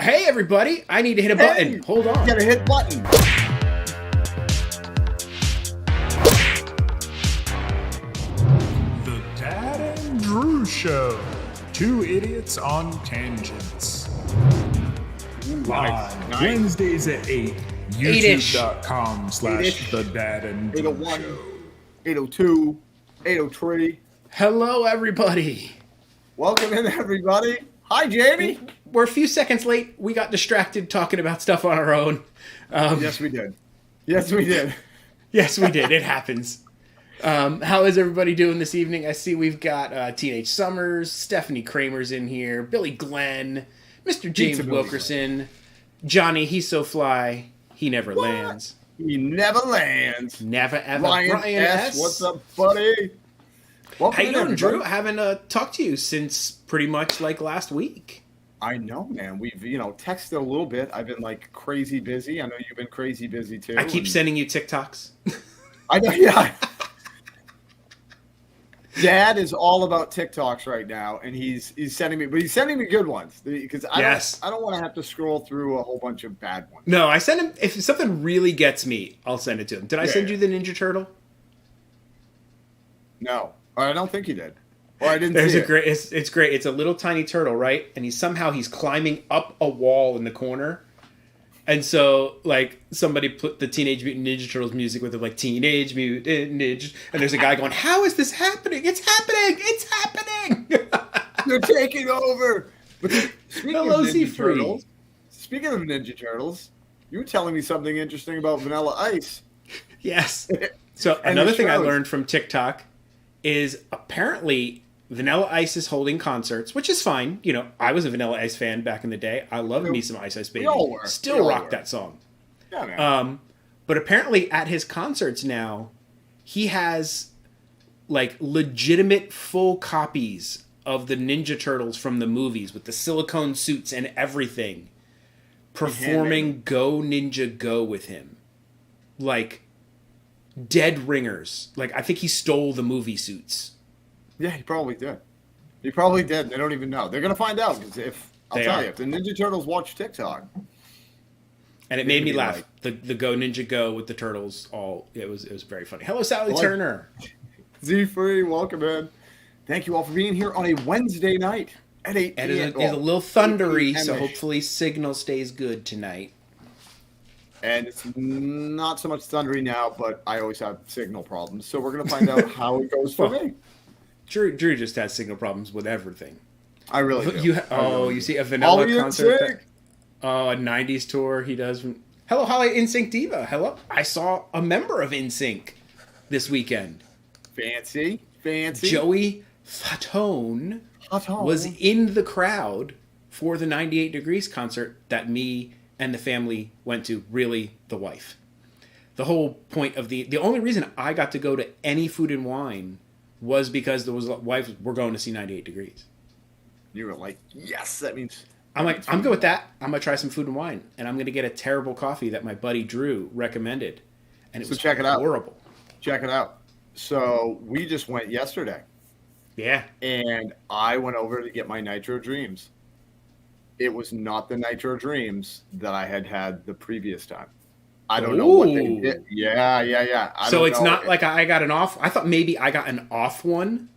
Hey, everybody. I need to hit a button. Hold on. You gotta hit button. The Dad and Drew Show. Two idiots on tangents. Live Nice. Wednesdays at 8. Eight-ish. YouTube.com/The Dad and Drew 801, Show. 802, 803. Hello, everybody. Welcome in, everybody. Hi, Jamie. We're a few seconds late. We got distracted talking about stuff on our own. Yes, we did. Yes, we did. Yes, we did. It happens. How is everybody doing this evening? I see we've got Teenage Summers, Stephanie Kramer's in here, Billy Glenn, Mr. James Wilkerson, Johnny, he's so fly, he never lands. He never lands. Never ever. Ryan S. What's up, buddy? Welcome How you in, doing, everybody. Drew? I haven't talked to you since pretty much like last week. I know, man. We've, texted a little bit. I've been like crazy busy. I know you've been crazy busy too. I keep sending you TikToks. I know, yeah. Dad is all about TikToks right now, and he's sending me, but he's sending me good ones because I don't want to have to scroll through a whole bunch of bad ones. No, I send him if something really gets me, I'll send it to him. Did I send you the Ninja Turtle? No, I don't think he did. Or I didn't. There's see a great. It's great. It's a little tiny turtle, right? And he's climbing up a wall in the corner. And so, like, somebody put the Teenage Mutant Ninja Turtles music with it, like, Teenage Mutant Ninja... And there's a guy going, how is this happening? It's happening! It's happening! They're taking over! But speaking of Ninja Turtles, you were telling me something interesting about Vanilla Ice. Yes. So, another thing I learned from TikTok is apparently Vanilla Ice is holding concerts, which is fine. You know, I was a Vanilla Ice fan back in the day. I loved me some Ice Ice Baby. Still rock that song. Yeah, man. But apparently at his concerts now, he has like legitimate full copies of the Ninja Turtles from the movies with the silicone suits and everything performing Go Ninja Go with him. Like dead ringers. Like I think he stole the movie suits. Yeah, he probably did. He probably did. They don't even know. They're going to find out because if the Ninja Turtles watch TikTok. And it made me laugh. Like, the Go Ninja Go with the turtles, it was very funny. Hello, Sally Turner. Z-Free, welcome in. Thank you all for being here on a Wednesday night at 8 p.m. It's a little thundery, so hopefully signal stays good tonight. And it's not so much thundery now, but I always have signal problems. So we're going to find out how it goes for me. Drew just has signal problems with everything. I really do. You see a Vanilla concert? A 90s tour he does. Hello, Holly NSYNC Diva. Hello. I saw a member of NSYNC this weekend. Fancy. Joey Fatone was in the crowd for the 98 Degrees concert that me and the family went to. Really, the wife. The whole point of the only reason I got to go to any Food and Wine was because there was a wife. We're going to see 98 Degrees. You were like, yes, that means. I'm like, I'm good with that. I'm gonna try some Food and Wine, and I'm gonna get a terrible coffee that my buddy Drew recommended, and it was check it horrible. Check it out. So we just went yesterday. Yeah. And I went over to get my Nitro Dreams. It was not the Nitro Dreams that I had the previous time. I don't know what they did. Yeah. So it's not like I got an off. I thought maybe I got an off one.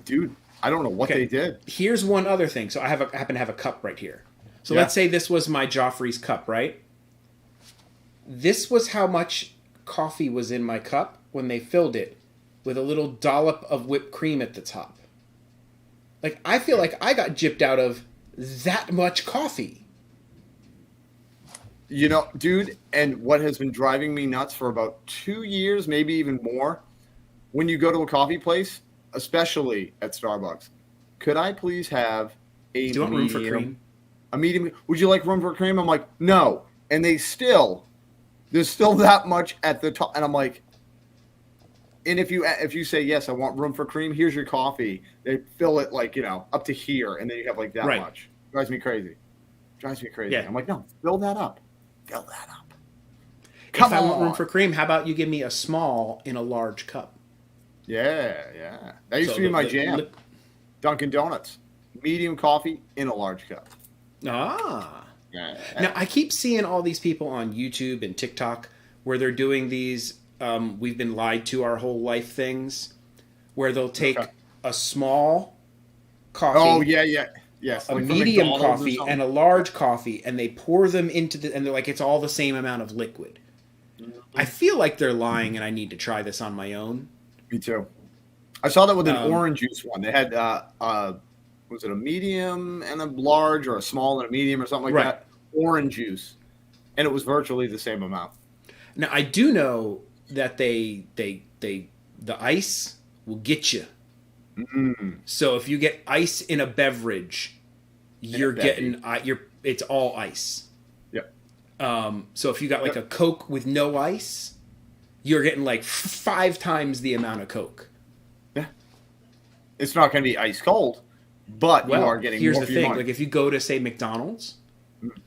Dude, I don't know what they did. Here's one other thing. So I happen to have a cup right here. So let's say this was my Joffrey's cup, right? This was how much coffee was in my cup when they filled it with a little dollop of whipped cream at the top. Like, I feel like I got gypped out of that much coffee. You know, dude, and what has been driving me nuts for about 2 years, maybe even more, when you go to a coffee place, especially at Starbucks, could I please have Do you want room for cream? A medium. Would you like room for cream? I'm like, no. And there's still that much at the top. And I'm like, and if you say, yes, I want room for cream, here's your coffee. They fill it like, up to here. And then you have like that much. Drives me crazy. Yeah. I'm like, no, fill that up. Come if I want room for cream, how about you give me a small in a large cup? Yeah. That used to be my jam. Dunkin' Donuts. Medium coffee in a large cup. Ah. Yeah. Now, I keep seeing all these people on YouTube and TikTok where they're doing these we've been lied to our whole life things, where they'll take a small coffee. Oh, yeah. Yes. A Like from medium McDonald's or coffee something. and a large coffee, and they pour them into and they're like, it's all the same amount of liquid. I feel like they're lying, and I need to try this on my own. Me too. I saw that with an orange juice one. They had, was it a medium and a large, or a small and a medium, or something like that? Orange juice, and it was virtually the same amount. Now, I do know that the ice will get you. Mm. So if you get ice in a beverage, it's all ice. Yep. So if you got like a Coke with no ice, you're getting like 5 times the amount of Coke. Yeah. It's not going to be ice cold, but you are getting here's more the for your thing. money. Like if you go to, say, McDonald's,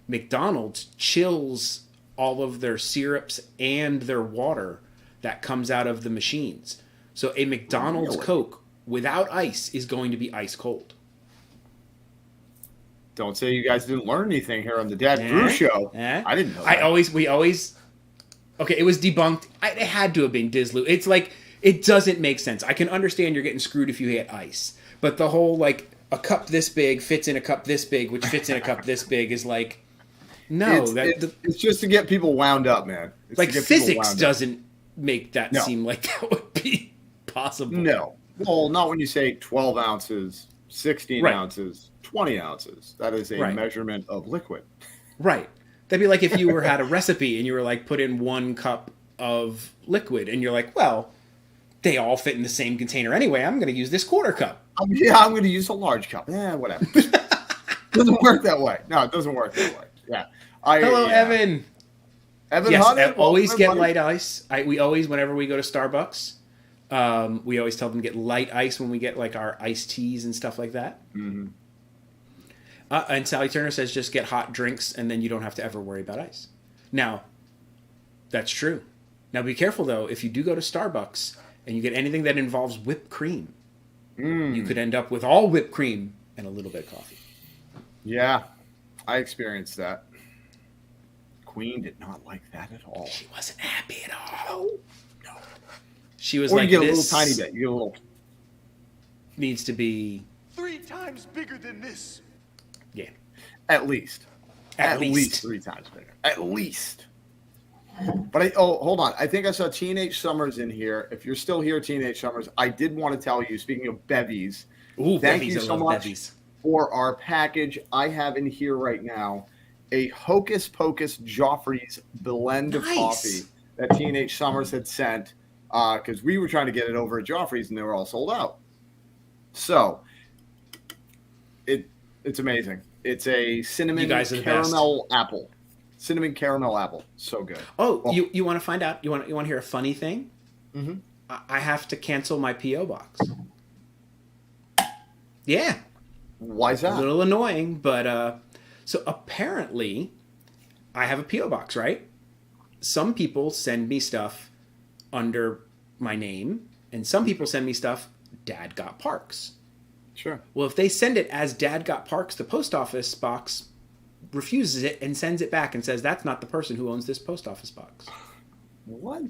McDonald's chills all of their syrups and their water that comes out of the machines. So a McDonald's Coke without ice is going to be ice cold. Don't say you guys didn't learn anything here on the Dad Brew Show. I didn't know that. We always. Okay, it was debunked. It had to have been Dislu. It's like, it doesn't make sense. I can understand you're getting screwed if you hit ice. But the whole, like, a cup this big fits in a cup this big, which fits in a cup this big is like, no. It's just to get people wound up, man. It's like, physics doesn't make that seem like that would be possible. No. Well, not when you say 12 ounces, 16 ounces, 20 ounces. That is a measurement of liquid. Right. That'd be like if you had a recipe and you were like, put in 1 cup of liquid, and you're like, well, they all fit in the same container anyway. I'm going to use this 1/4 cup. I'm going to use a large cup. Whatever. Doesn't work that way. No, it doesn't work that way. Yeah. Hello, Evan. Evan, yes, always get light ice. We always, whenever we go to Starbucks, we always tell them to get light ice when we get like our iced teas and stuff like that. Mm-hmm. And Sally Turner says just get hot drinks and then you don't have to ever worry about ice. Now, that's true. Now be careful though, if you do go to Starbucks and you get anything that involves whipped cream, you could end up with all whipped cream and a little bit of coffee. Yeah, I experienced that. Queen did not like that at all. She wasn't happy at all. No. She was or like, you get this a little tiny bit. You get a little. Needs to be 3 times bigger than this. Yeah. At least. At least 3 times bigger. At least. But hold on. I think I saw Teenage Summers in here. If you're still here, Teenage Summers, I did want to tell you, speaking of bevies, thank you so much for our package. I have in here right now a Hocus Pocus Joffrey's blend of coffee that Teenage Summers had sent because we were trying to get it over at Joffrey's and they were all sold out. So it's amazing. It's a cinnamon caramel apple. Cinnamon caramel apple. So good. Oh, well, you want to find out? You want to hear a funny thing? Mm-hmm. I have to cancel my P.O. box. Yeah. Why is that? A little annoying, but so apparently I have a P.O. box, right? Some people send me stuff under my name, and some people send me stuff Dad Got Parks. Sure. Well, if they send it as Dad Got Parks, the post office box refuses it and sends it back and says that's not the person who owns this post office box. What?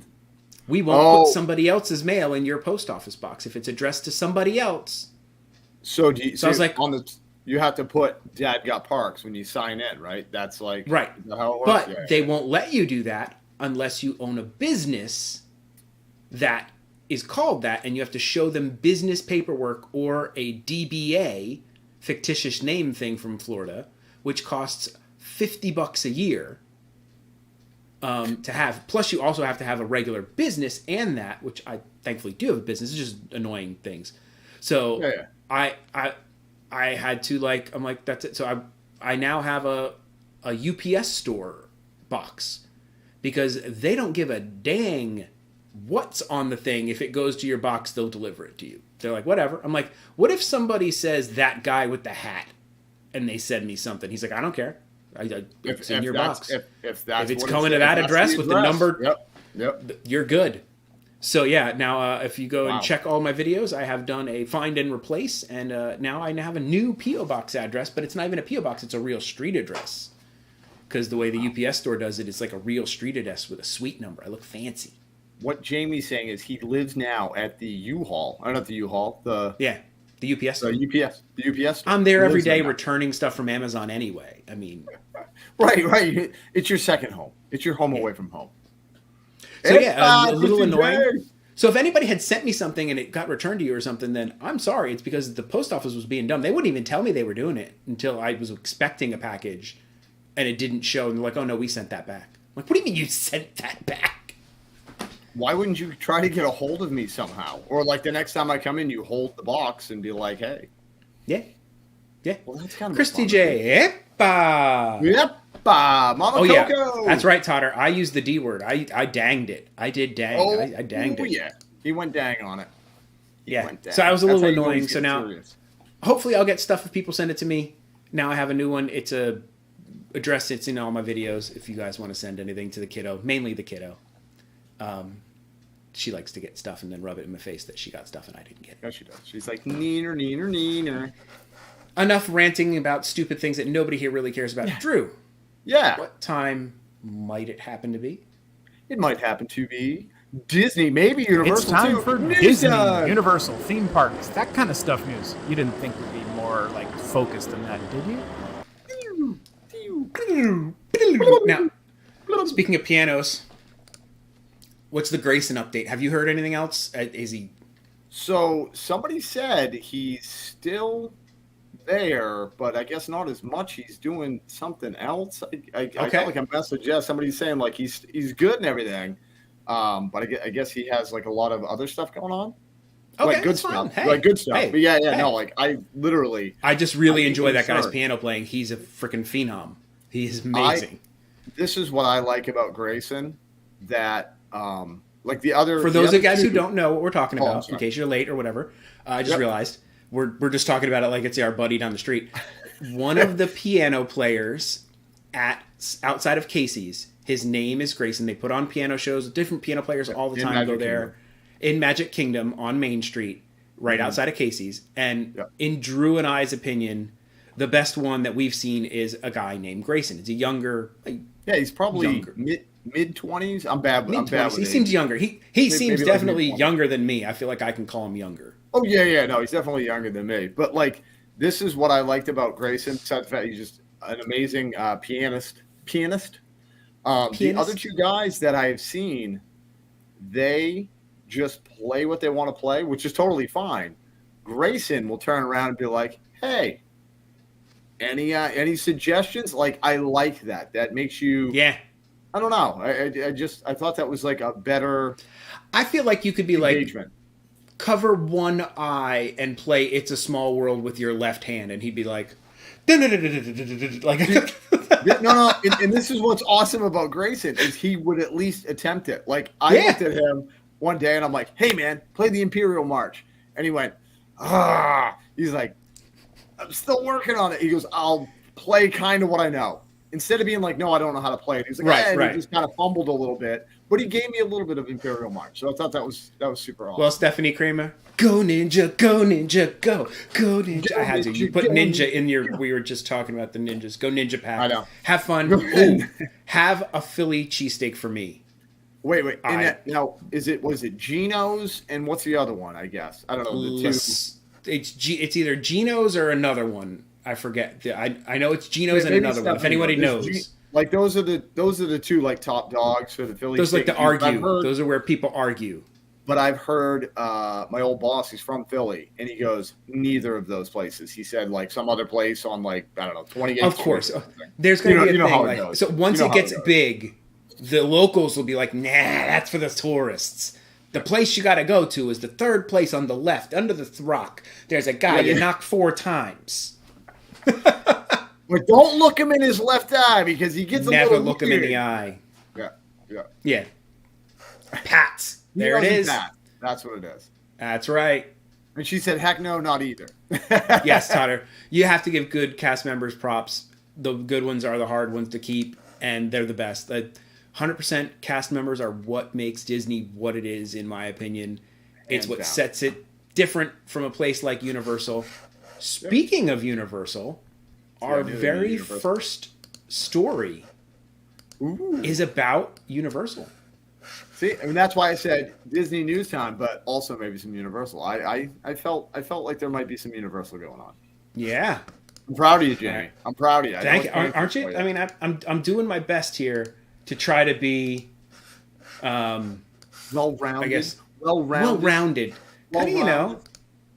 We won't put somebody else's mail in your post office box if it's addressed to somebody else. So do you? So I was like, you have to put Dad Got Parks when you sign in, right? That's like right. How it works? But they won't let you do that unless you own a business that is called that, and you have to show them business paperwork or a DBA, fictitious name thing from Florida, which costs $50 a year to have. Plus, you also have to have a regular business and that, which I thankfully do have a business. It's just annoying things. So I had to I'm like, that's it. So I now have a UPS store box because they don't give a dang what's on the thing. If it goes to your box, they'll deliver it to you. They're like, whatever. I'm like, what if somebody says that guy with the hat and they send me something? He's like, I don't care. It's in your box. If it's coming to that address with the number, yep. You're good. So yeah, now if you go Wow. and check all my videos, I have done a find and replace, and now I have a new PO box address, but it's not even a PO box; it's a real street address. Because the way the UPS store does it, it's like a real street address with a suite number. I look fancy. What Jamie's saying is he lives now at the U-Haul. Or not the U-Haul. The UPS store. The UPS store. I'm there He every lives day now. returning stuff from Amazon anyway. I mean, Right. It's your second home. It's your home away from home. so yeah, a little Christian annoying. Grey. So if anybody had sent me something and it got returned to you or something, then I'm sorry. It's because the post office was being dumb. They wouldn't even tell me they were doing it until I was expecting a package and it didn't show. And they're like, oh, no, we sent that back. I'm like, what do you mean you sent that back? Why wouldn't you try to get a hold of me somehow? Or like the next time I come in, you hold the box and be like, hey. Yeah. Well, that's kind of Christy J. Epa. Yep. Mama Oh, yeah. Coco. That's right, Totter. I used the D word. I danged it. I did dang. I danged it. Yeah. He went dang on it. Yeah. So I was a little That's how you annoying. always So get now, serious. hopefully I'll get stuff if people send it to me. Now I have a new one. It's a address. It's in all my videos if you guys want to send anything to the kiddo. Mainly the kiddo. She likes to get stuff and then rub it in my face that she got stuff and I didn't get it. Yeah, she does. She's like, neener. Enough ranting about stupid things that nobody here really cares about. Drew, Yeah. what time might it happen to be? It might happen to be Disney, maybe Universal It's time too. for News Disney, time. Universal, theme parks, that kind of stuff news. You didn't think we'd be more like focused than that, did you? Now, speaking of pianos, what's the Grayson update? Have you heard anything else? Is he... So somebody said he's still there, but I guess not as much. He's doing something else. I got like a message. Yeah, somebody's saying like he's good and everything, but I guess he has like a lot of other stuff going on. Okay, like good that's fine. stuff. Hey, like good stuff. hey, But yeah, hey. no, like I just really I'm enjoy that guy's concerned. piano playing. He's a freaking phenom. He is amazing. This is what I like about Grayson, that like the other. For the those other of you guys two- who don't know what we're talking Oh, I'm about, sorry. in case you're late or whatever, I just Yep. realized we're just talking about it like it's our buddy down the street. One of the piano players outside of Casey's, his name is Grayson. They put on piano shows with different piano players all the in time. Magic Go there Kingdom. in Magic Kingdom on Main Street, right outside of Casey's. And Yep. in Drew and I's opinion, the best one that we've seen is a guy named Grayson. It's a younger, Yeah, he's probably Younger. mid-20s. I'm bad. I'm bad mid-twenties. with He age. seems younger. He seems maybe like definitely mid-20s. younger than me. I feel like I can call him younger. Oh yeah. No, he's definitely younger than me. But like, this is what I liked about Grayson. Besides the fact he's just an amazing pianist. The other two guys that I've seen, they just play what they want to play, which is totally fine. Grayson will turn around and be like, "Hey, any suggestions?" Like, I like that. That makes you. Yeah. I don't know. I thought that was like a better I feel like you could be like, engagement. cover one eye and play It's a Small World with your left hand. And he'd be like, like, No, and this is what's awesome about Grayson is he would at least attempt it. Like I Yeah. looked at him one day and I'm like, "Hey man, play the Imperial March," and he went, "Ah." He's like, "I'm still working on it." He goes, "I'll play kind of what I know." Instead of being like, "No, I don't know how to play it," he's like, Right, and right. He just kind of fumbled a little bit, but he gave me a little bit of Imperial March, so I thought that was super awesome. well, Stephanie Kramer, go ninja, go ninja, go ninja. I had to. You put ninja in your. We were just talking about the ninjas. Go ninja pack. I know. Have fun. Ooh, have a Philly cheesesteak for me. Wait, and I- now was it Geno's and what's the other one? I guess I don't know the two. It's either Geno's or another one. I forget. I know it's Geno's and Maybe another one. If Stephanie anybody knows. knows, Like those are the two like top dogs for the Philly. those like to steak and cheese. But I've argue. heard- Those are where people argue. But I've heard my old boss, he's from Philly, and he goes, neither of those places. He said like some other place on like, I don't know, 28th Of Street course, or something. there's going to be a you know thing. how it Like, goes. so once You know it how gets it goes. big, the locals will be like, "Nah, that's for the tourists." The place you got to go to is the third place on the left, under the rock. There's a guy you Yeah. knocked 4 times. But don't look him in his left eye because he gets a Never little look him in weird. the eye. Yeah. Yeah, Pats. He There it knows is. that. That's what it is. That's right. And she said, heck no, not either. Yes, Totter. You have to give good cast members props. The good ones are the hard ones to keep, and they're the best. 100% cast members are what makes Disney what it is, in my opinion. It's Hands what down. sets it different from a place like Universal. Speaking of Universal, our new very Universal. first story Ooh. is about Universal. See, I mean that's why I said Disney News Time, but also maybe some Universal. I felt like there might be some Universal going on. Yeah. I'm proud of you, Jamie. I'm proud of you. I Thank you. know it's Aren't you? painful for I mean, I'm doing my best here to try to be, well-rounded. I guess, well-rounded. well-rounded. Kind of, you know,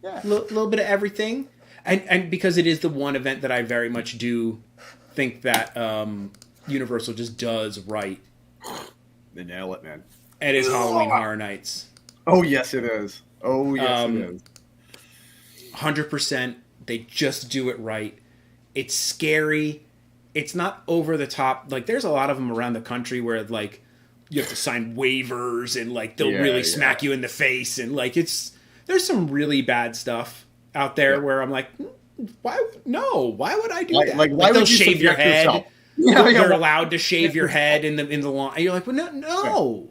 Yeah. a little bit of everything. And because it is the one event that I very much do think that Universal just does right. They nail it, man. It is Halloween Horror Nights. Oh yes, it is. Oh yes, it is. 100%. They just do it right. It's scary. It's not over the top. Like, there's a lot of them around the country where, like, you have to sign waivers and, like, they'll really smack you in the face. And, like, there's some really bad stuff out there where I'm like, why would I do that? Like, why they'll would you shave your subject head. yourself? They're allowed to shave your head in the lawn. And you're like, well, no.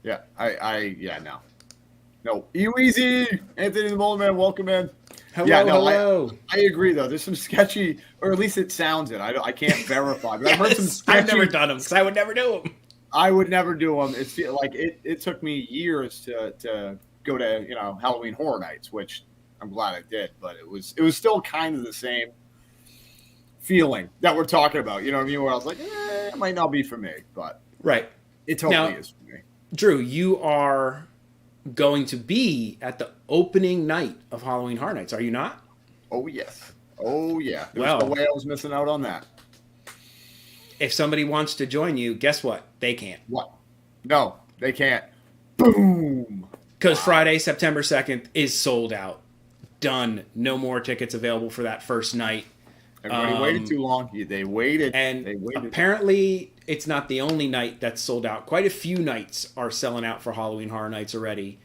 Yeah, no. You easy, Anthony the Mole Man. Welcome in. Hello. I agree though. There's some sketchy, or at least it sounds it. I can't verify, but I've heard some sketchy. I've never done them because I would never do them. I would never do them. It's like it took me years to go to Halloween Horror Nights, which I'm glad I did, but it was still kind of the same feeling that we're talking about. You know what I mean? Where I was like, it might not be for me, but Right. it totally is for me. Drew, you are going to be at the opening night of Halloween Horror Nights, are you not? Oh yes. Oh yeah. There's Well, no way I was missing out on that. if somebody wants to join you, guess what? They can't. What? No, they can't. Boom. Because Friday, September 2nd is sold out. Done. No more tickets available for that first night. Everybody waited too long. They waited. And they waited. apparently, it's not the only night that's sold out. Quite a few nights are selling out for Halloween Horror Nights already.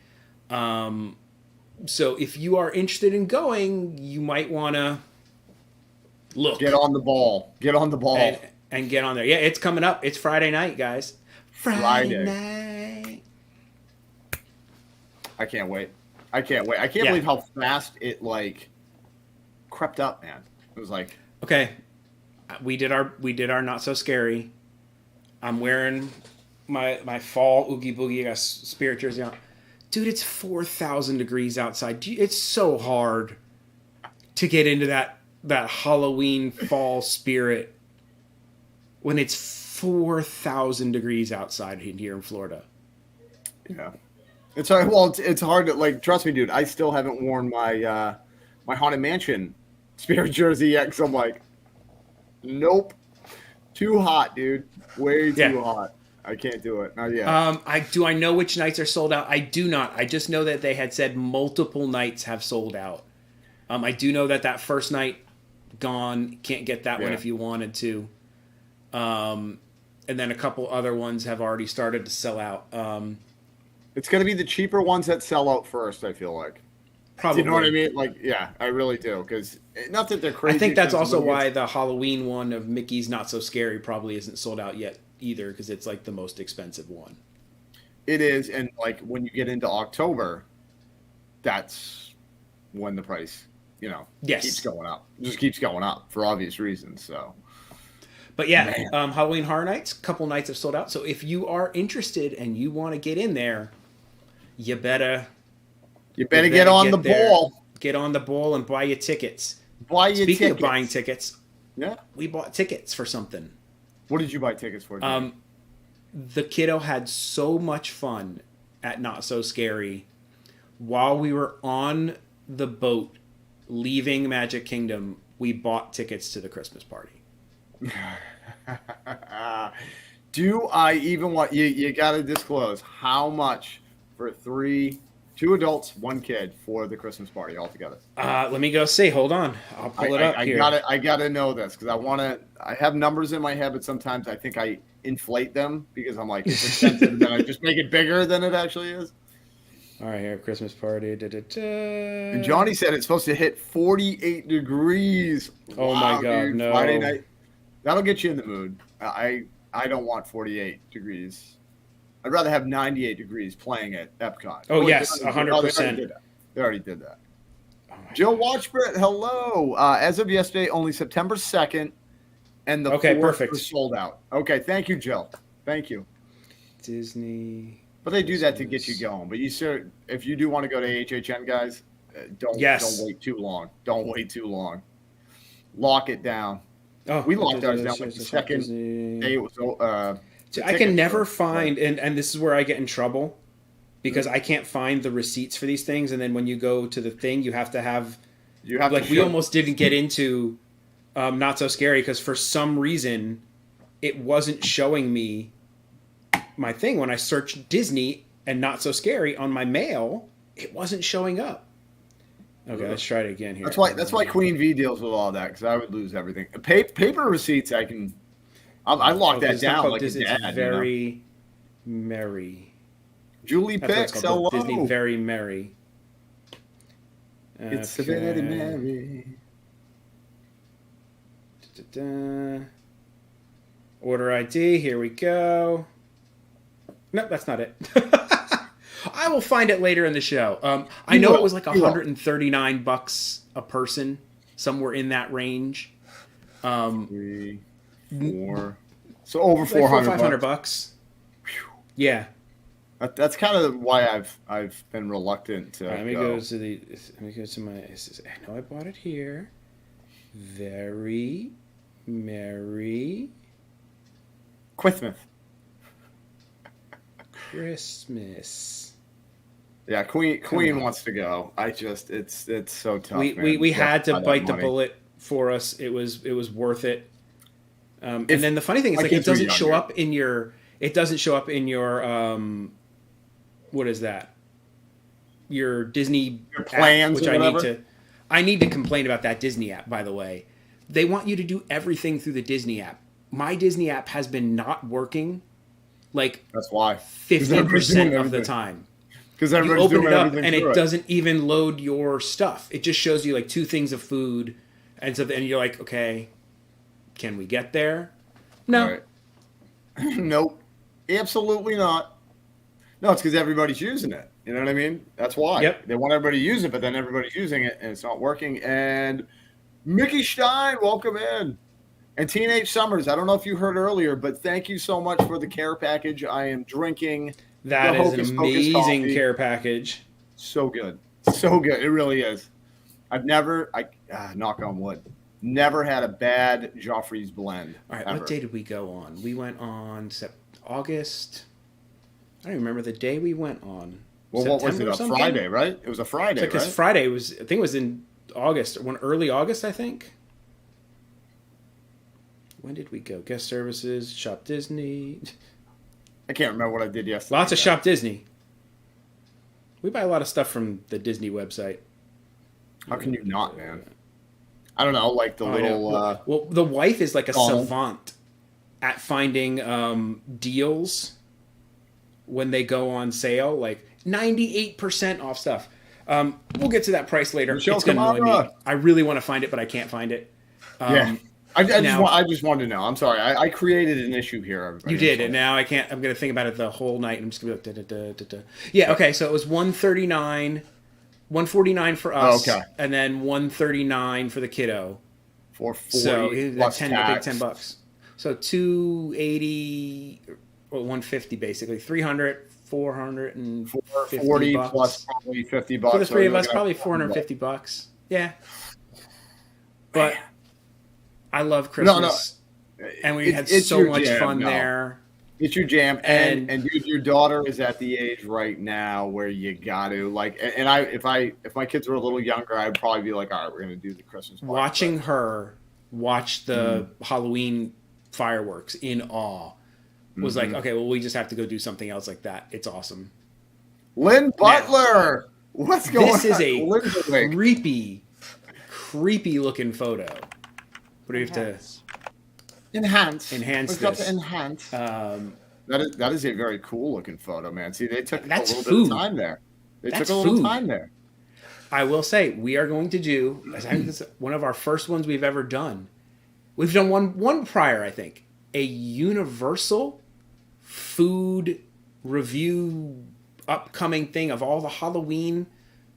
So if you are interested in going, you might want to look. Get on the ball. Get on the ball. And get on there. Yeah, it's coming up. It's Friday night, guys. Friday night. I can't wait. I can't believe how fast it crept up, man. It was like, okay, we did our not so scary. I'm wearing my fall Oogie Boogie. I got spirit jersey on. Dude, it's 4,000 degrees outside. It's so hard to get into that Halloween fall spirit when it's 4,000 degrees outside here in Florida. yeah. It's hard. Well, it's hard to trust me, dude. I still haven't worn my my Haunted Mansion spirit jersey yet because I'm like, nope, too hot, dude. Way too hot. I can't do it. Not yet. I know which nights are sold out. I do not. I just know that they had said multiple nights have sold out. I do know that first night gone. Can't get that one if you wanted to. And then a couple other ones have already started to sell out. It's going to be the cheaper ones that sell out first, I feel like. Probably. Do you know what I mean? Yeah, I really do. Because not that they're crazy. I think that's also expensive, why the Halloween one of Mickey's Not So Scary probably isn't sold out yet either, because it's the most expensive one. It is, and when you get into October, that's when the price, keeps going up. It just keeps going up for obvious reasons. So, but yeah, Halloween Horror Nights, couple nights have sold out. So if you are interested and you want to get in there, you better get on the ball. Get on the ball and buy your tickets. Speaking of buying tickets, yeah, we bought tickets for something. What did you buy tickets for? The kiddo had so much fun at Not So Scary while we were on the boat leaving Magic Kingdom. We bought tickets to the Christmas party. Do I even want you got to disclose how much for two adults, one kid for the Christmas party altogether? Let me go see. Hold on. I'll pull it up here. I gotta know this because I have numbers in my head, but sometimes I think I inflate them because I'm like, it's expensive, and then I just make it bigger than it actually is. All right, here, Christmas party. And Johnny said it's supposed to hit 48 degrees. Oh my God, dude, no. Friday night. That'll get you in the mood. I I don't want 48 degrees. I'd rather have 98 degrees playing at Epcot. Oh, yes, 100%. They already did that. Jill Watchbrit, hello. As of yesterday, only September 2nd, and the 4th perfect. was sold out. Okay, thank you, Jill. Thank you. Disney. But they do that to get you going. But if you do want to go to HHN, guys, don't wait too long. Don't wait too long. Lock it down. Oh, we locked ours down like the second day it was. I can never find, and this is where I get in trouble, because I can't find the receipts for these things. And then when you go to the thing, you have like we almost didn't get into Not So Scary because for some reason it wasn't showing me my thing when I searched Disney and Not So Scary on my mail. It wasn't showing up. Okay, let's try it again here. That's why Queen V deals with all that, because I would lose everything. Paper receipts, I locked that down like a dad. It's Very Merry. Julie Picks, hello. Disney Very Merry. It's very merry. Da-da-da. Order ID, here we go. Nope, that's not it. I will find it later in the show. I know it was like $139 a person, somewhere in that range. 3, 4, so over $500. Yeah. That's kind of why I've been reluctant to. Let me go to my. I know I bought it here. Very Merry Christmas. Yeah, Queen wants to go. It's so tough. We had to bite the bullet for us. It was worth it. And then the funny thing is, like, it doesn't show up in your. What is that? Your Disney plans, app, which I need to complain about that Disney app. By the way, they want you to do everything through the Disney app. My Disney app has been not working. Like that's why 50% of the time. Because you open it up and it doesn't even load your stuff. It just shows you like 2 things of food, and so then you're like, okay, can we get there? No. Right. Nope. Absolutely not. No, it's because everybody's using it. You know what I mean? That's why. Yep. They want everybody to use it, but then everybody's using it and it's not working. And Mickey Stein, welcome in. And Teenage Summers, I don't know if you heard earlier, but thank you so much for the care package. I am drinking. That is an amazing care package. So good. So good. It really is. I've never, knock on wood, never had a bad Joffrey's blend. All right, ever. what day did we go on? We went on August. I don't remember the day we went on. Well, what was it? A Friday, right? It was a Friday, right? Because Friday was, I think it was in August, early August, I think. When did we go? Guest services, Shop Disney. I can't remember what I did yesterday. Lots of Shop Disney. We buy a lot of stuff from the Disney website. How can you not, man? I don't know, like the little... well, the wife is like a savant at finding deals when they go on sale, like 98% off stuff. We'll get to that price later. It's going to annoy me. I really want to find it, but I can't find it. Yeah. I just wanted to know. I'm sorry. I created an issue here, everybody. You did, and now I can't. I'm going to think about it the whole night. I'm just going to be like, Yeah, okay, so it was $139, $149 for us, and then $139 for the kiddo. $440 so plus tax. Big $10. So $280 or $150 basically. $300, $450 $440 plus probably $50 for the three of us. Probably $450. Yeah, but I love Christmas. No. And we had so much fun there. It's your jam, and dude, your daughter is at the age right now where you got to like. And if my kids were a little younger, I'd probably be like, all right, we're gonna do the Christmas party. Watching her watch the Halloween fireworks in awe was like, okay, well, we just have to go do something else like that. It's awesome. Lynn Butler, what's going on? This is a creepy looking photo. What do you have to enhance this? Got to enhance. That is a very cool looking photo, man. See, they took a little bit of time there. I will say, we are going to do, I think this is one of our first ones we've ever done. We've done one prior, I think. a universal food review upcoming thing of all the Halloween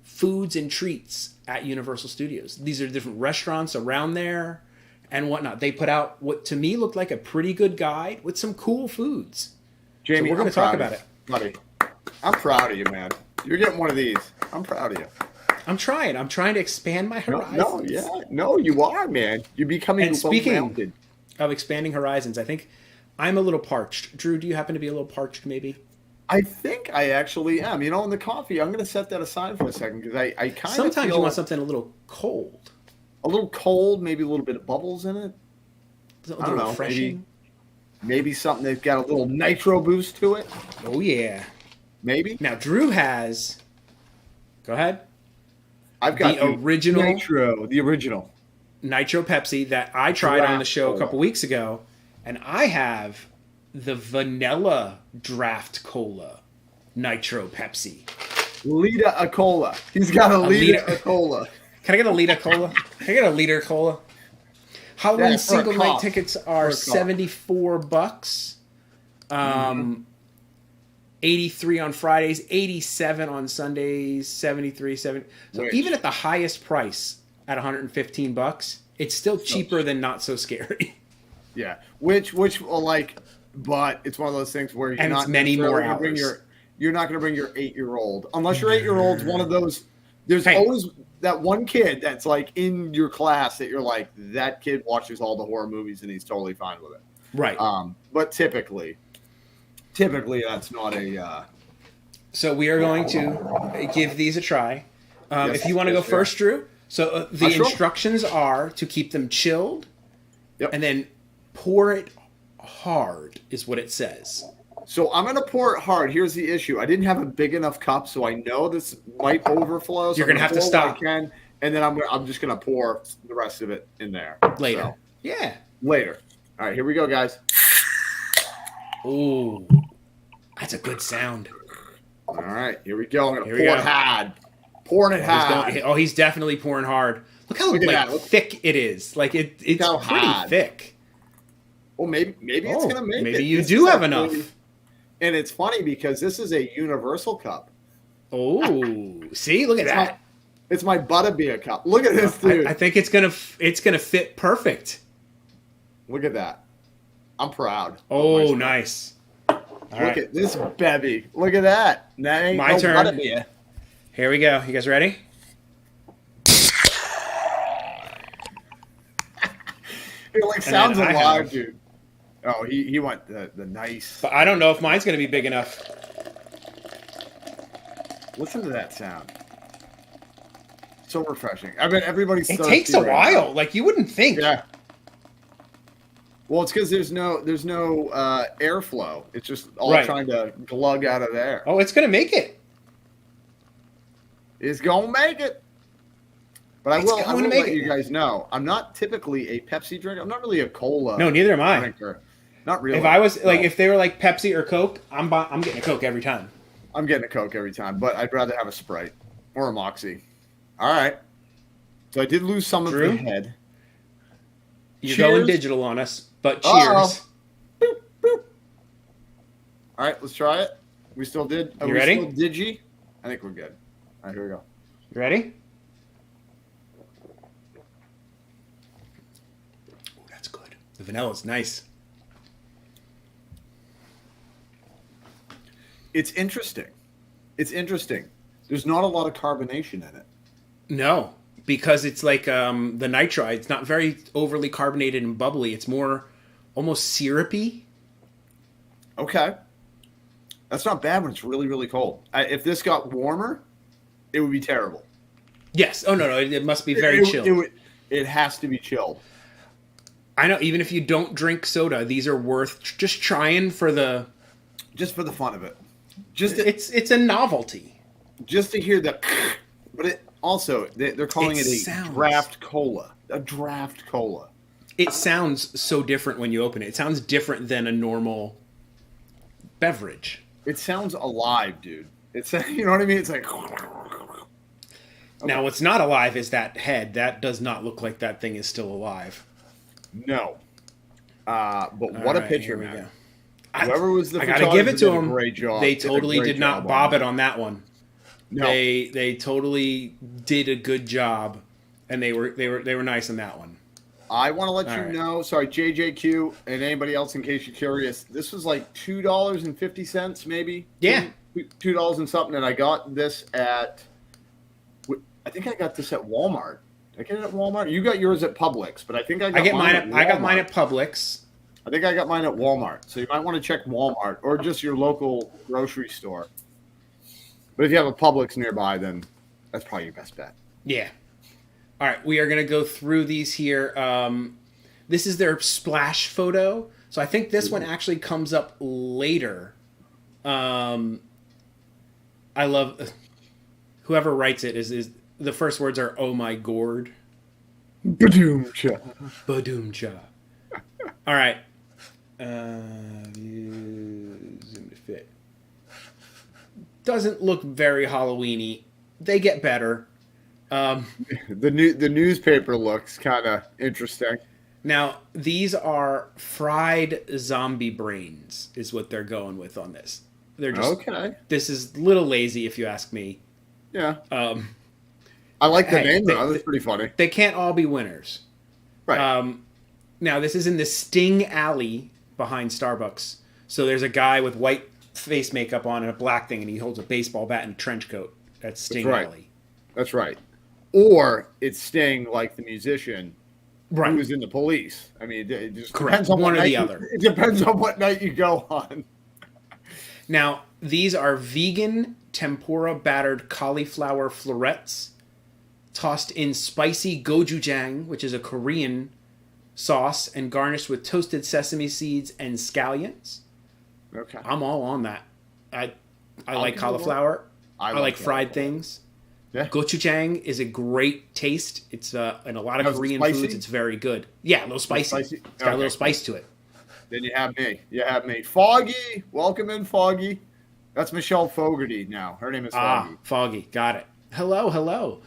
foods and treats at Universal Studios. These are different restaurants around there and whatnot. They put out what to me looked like a pretty good guide with some cool foods. Jamie, so we're going to talk about it. Buddy, I'm proud of you, man. You're getting one of these. I'm proud of you. I'm trying to expand my horizons. No, you are, man. You're becoming and speaking well-rounded. of expanding horizons, I think I'm a little parched. Drew, do you happen to be a little parched maybe? I think I actually am. You know, in the coffee, I'm going to set that aside for a second because I kind of sometimes you want something a little cold. A little cold, maybe a little bit of bubbles in it. A little refreshing. Maybe something that's got a little nitro boost to it. Oh, yeah. Maybe. Now, Drew has... Go ahead. I've got the original Nitro Pepsi that I tried on the show a couple weeks ago. And I have the vanilla draft cola Nitro Pepsi. Lita a cola. He's got a liter of cola. Can I get a liter cola? Can I get a liter cola? Halloween single night tickets are $74. 83 on Fridays, 87 on Sundays, 73, 70. So even at the highest price at $115, it's still cheaper than Not So Scary. Yeah, which but it's one of those things where you're not many more hours. You're not going to bring your 8-year-old unless your 8-year-old's one of those. There's always that one kid that's like in your class that you're like, that kid watches all the horror movies and he's totally fine with it. Right. But typically that's not a. So we are going to give these a try. If you want to go first, Drew. So the instructions are to keep them chilled, and then pour it hard is what it says. So I'm going to pour it hard. Here's the issue. I didn't have a big enough cup, so I know this might overflow. So you're going to have to stop. And then I'm just going to pour the rest of it in there. Later. So, yeah. Later. All right, here we go, guys. Ooh. That's a good sound. All right, here we go. I'm going to pour it hard. Pouring it hard. He's definitely pouring hard. Look how thick it is. Like it's pretty thick. Well, maybe it's going to make it. Maybe you do have enough. And it's funny because this is a universal cup. Oh, see, look at that. It's my Butterbeer cup. Look at this, dude. I think it's gonna fit perfect. Look at that. I'm proud. Oh, nice. Look at this bevy. Look at that. That ain't my turn. Butterbeer. Here we go. You guys ready? It like sounds alive, dude. Oh, he went the nice. But I don't know if mine's going to be big enough. Listen to that sound. So refreshing. I bet everybody's. It takes a while. Like you wouldn't think. Yeah. Well, it's because there's no airflow. It's just all trying to glug out of there. Oh, it's going to make it. It's going to make it. But I will let you guys know, I'm not typically a Pepsi drinker. I'm not really a cola. No, neither am I. Drinker. Not really. If I was if they were like Pepsi or Coke, I'm getting a Coke every time. I'm getting a Coke every time, but I'd rather have a Sprite or a Moxie. All right. So I did lose some of the head. You're going digital on us, but cheers. Boop, boop. All right, let's try it. We still did. You ready? Still digi? I think we're good. All right, here we go. You ready? Oh, that's good. The vanilla's nice. It's interesting. There's not a lot of carbonation in it. No, because it's like the nitro. It's not very overly carbonated and bubbly. It's more almost syrupy. Okay. That's not bad when it's really, really cold. If this got warmer, it would be terrible. Yes. Oh, no. It must be very chilled. It has to be chilled. I know. Even if you don't drink soda, these are worth just trying for the... Just for the fun of it. It's a novelty. Just to hear the... But it also, they're calling it a draft cola. A draft cola. It sounds so different when you open it. It sounds different than a normal beverage. It sounds alive, dude. It's, you know what I mean? It's like... Okay. Now, what's not alive is that head. That does not look like that thing is still alive. No. But what All a right, picture, here we man. go. Whoever was the I gotta give it to photographer did a them. great job. They Did a totally great did not job bob on it on that one. No. They totally did a good job, and they were nice on that one. I want to let All you right. know, sorry, JJQ and anybody else in case you're curious, this was like $2.50 maybe. Yeah. $2 and something, and I got this at, I think I got this at Walmart. Did I get it at Walmart? You got yours at Publix, but I think I got mine at Walmart. I got mine at Publix. I think I got mine at Walmart. So you might want to check Walmart or just your local grocery store. But if you have a Publix nearby, then that's probably your best bet. Yeah. All right, we are going to go through these here. This is their splash photo. So I think this one actually comes up later. I love whoever writes it is the first words are "Oh my gourd." Badoom-cha. Badoom-cha. All right. Zoom to fit. Doesn't look very Halloween-y. They get better. The newspaper looks kind of interesting. Now, these are fried zombie brains is what they're going with on this. They're just Okay. This is a little lazy if you ask me. Yeah. I like the hey, name though. That's pretty funny. They can't all be winners. Right. Now, this is in the Sting Alley behind Starbucks. So there's a guy with white face makeup on and a black thing, and he holds a baseball bat and a trench coat. That's Sting right. Alley. That's right. Or it's Sting like the musician Right. who was in the police. I mean, it just Correct. depends on One what or the night other. It depends on what night you go on. Now, these are vegan tempura battered cauliflower florets tossed in spicy gochujang, which is a Korean sauce, and garnished with toasted sesame seeds and scallions. Okay. I'm all on that. I like give it cauliflower. I like fried cauliflower. things. Yeah. Gochujang is a great taste. It's in a lot of Now, is it Korean spicy? foods. It's very good. Yeah, a little spicy. Spicy? It's got a Okay. little spice to it. Then you have me. You have me. Foggy. Welcome in, Foggy. That's Michelle Fogarty now. Her name is Foggy. Foggy. Got it. Hello.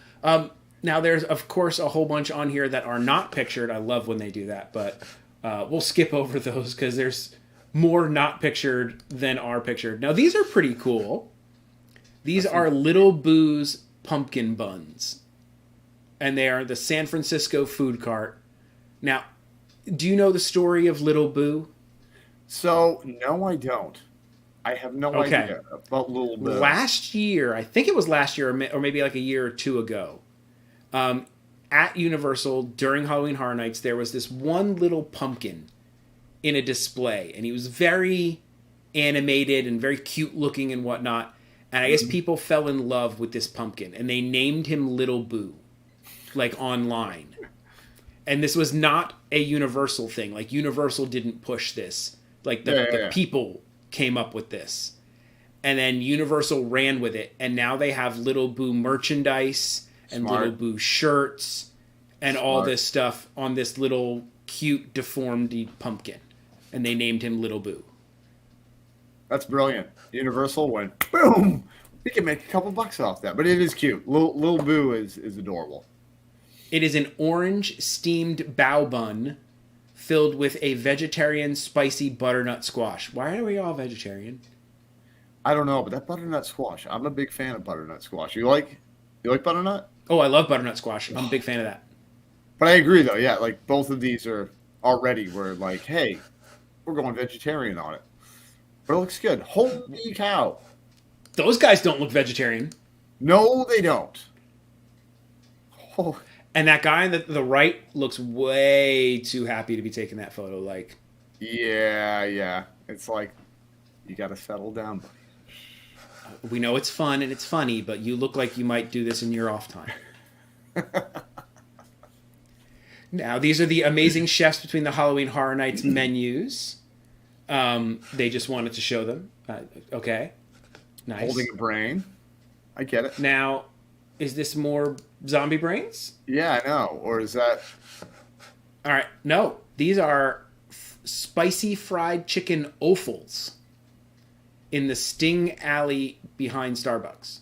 Now, there's, of course, a whole bunch on here that are not pictured. I love when they do that, but we'll skip over those because there's more not pictured than are pictured. Now, these are pretty cool. These are Little Boo's pumpkin buns, and they are the San Francisco food cart. Now, do you know the story of Little Boo? So, no, I don't. I have no Okay. idea about Little Boo. Last year, I think it was last year or maybe like a year or two ago, at Universal during Halloween Horror Nights, there was this one little pumpkin in a display, and he was very animated and very cute looking and whatnot. And I guess people fell in love with this pumpkin, and they named him Little Boo, like online. And this was not a Universal thing. Like Universal didn't push this. Like the people came up with this. And then Universal ran with it, and now they have Little Boo merchandise and Smart. Little Boo shirts and all this stuff on this little cute deformed pumpkin. And they named him Little Boo. That's brilliant. Universal went, boom! We can make a couple bucks off that. But it is cute. Little Boo is adorable. It is an orange steamed bao bun filled with a vegetarian spicy butternut squash. Why are we all vegetarian? I don't know, but that butternut squash, I'm a big fan of butternut squash. You like butternut? Oh, I love butternut squash. I'm a big fan of that. But I agree, though. Yeah, like both of these are already we're like, hey, we're going vegetarian on it. But it looks good. Holy cow. Those guys don't look vegetarian. No, they don't. Oh, And that guy on the right looks way too happy to be taking that photo. Like, yeah. It's like, you got to settle down, buddy. we know it's fun and it's funny, but you look like you might do this in your off time. Now, these are the amazing chefs between the Halloween Horror Nights menus. They just wanted to show them. Okay. Nice. Holding a brain. I get it. Now, is this more zombie brains? Yeah, I know. Or is that... All right. No, these are spicy fried chicken offals in the Sting Alley behind Starbucks.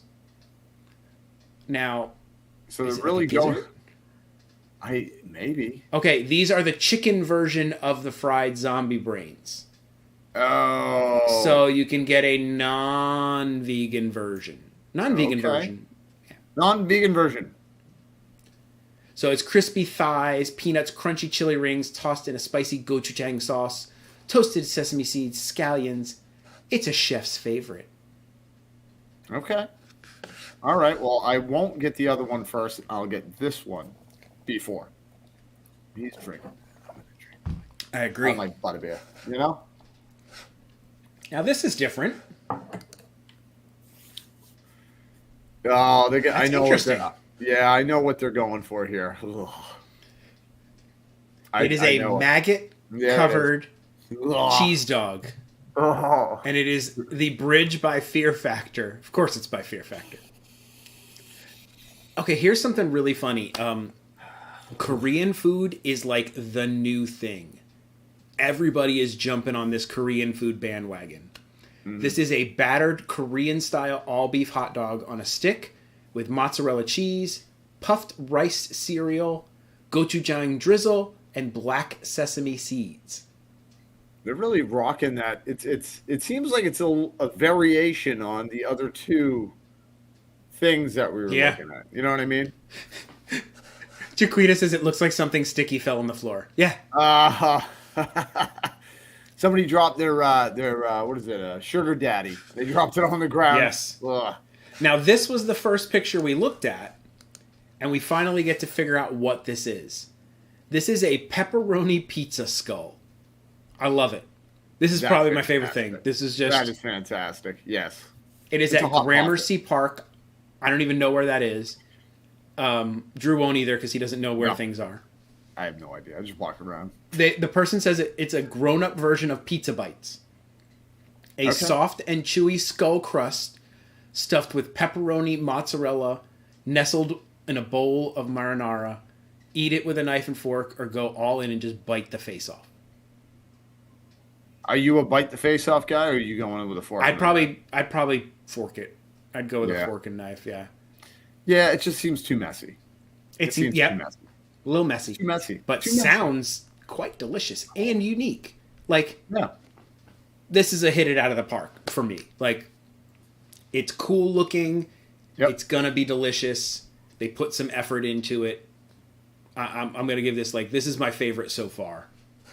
Now, So is they're it like really a going... gizzard? Maybe. Okay, these are the chicken version of the fried zombie brains. Oh. So you can get a non-vegan version. Non-vegan version. Non-vegan version. So it's crispy thighs, peanuts, crunchy chili rings tossed in a spicy gochujang sauce, toasted sesame seeds, scallions. It's a chef's favorite. Okay. All right. Well, I won't get the other one first. I'll get this one before. He's drinking. I agree. I like butterbeer. You know? Now this is different. Oh, I That's know what interesting. I know what they're going for here. Ugh. It is a maggot-covered cheese dog. Oh. And it is the Bridge by Fear Factor. Of course it's by Fear Factor. Okay, here's something really funny. Korean food is like the new thing. Everybody is jumping on this Korean food bandwagon. This is a battered Korean-style all-beef hot dog on a stick with mozzarella cheese, puffed rice cereal, gochujang drizzle, and black sesame seeds. They're really rocking that. It seems like it's a variation on the other two things that we were looking at. You know what I mean? Jaquita says it looks like something sticky fell on the floor. Yeah. Somebody dropped their what is it? Sugar daddy. They dropped it on the ground. Yes. Ugh. Now, this was the first picture we looked at, and we finally get to figure out what this is. This is a pepperoni pizza skull. I love it. This is probably my favorite thing. This is just... That is fantastic. Yes. It is at Gramercy Park. I don't even know where that is. Drew won't either because he doesn't know where things are. I have no idea. I just walk around. The person says it's a grown-up version of Pizza Bites. A soft and chewy skull crust stuffed with pepperoni, mozzarella, nestled in a bowl of marinara. Eat it with a knife and fork or go all in and just bite the face off. Are you a bite the face off guy, or are you going in with a fork? I'd probably fork it. I'd go with a fork and knife. Yeah. Yeah, it just seems too messy. It seems too messy. A little messy. Too messy. But too sounds quite delicious and unique. Like, yeah. This is a hit it out of the park for me. Like, it's cool looking. Yep. It's gonna be delicious. They put some effort into it. I'm gonna give this this is my favorite so far.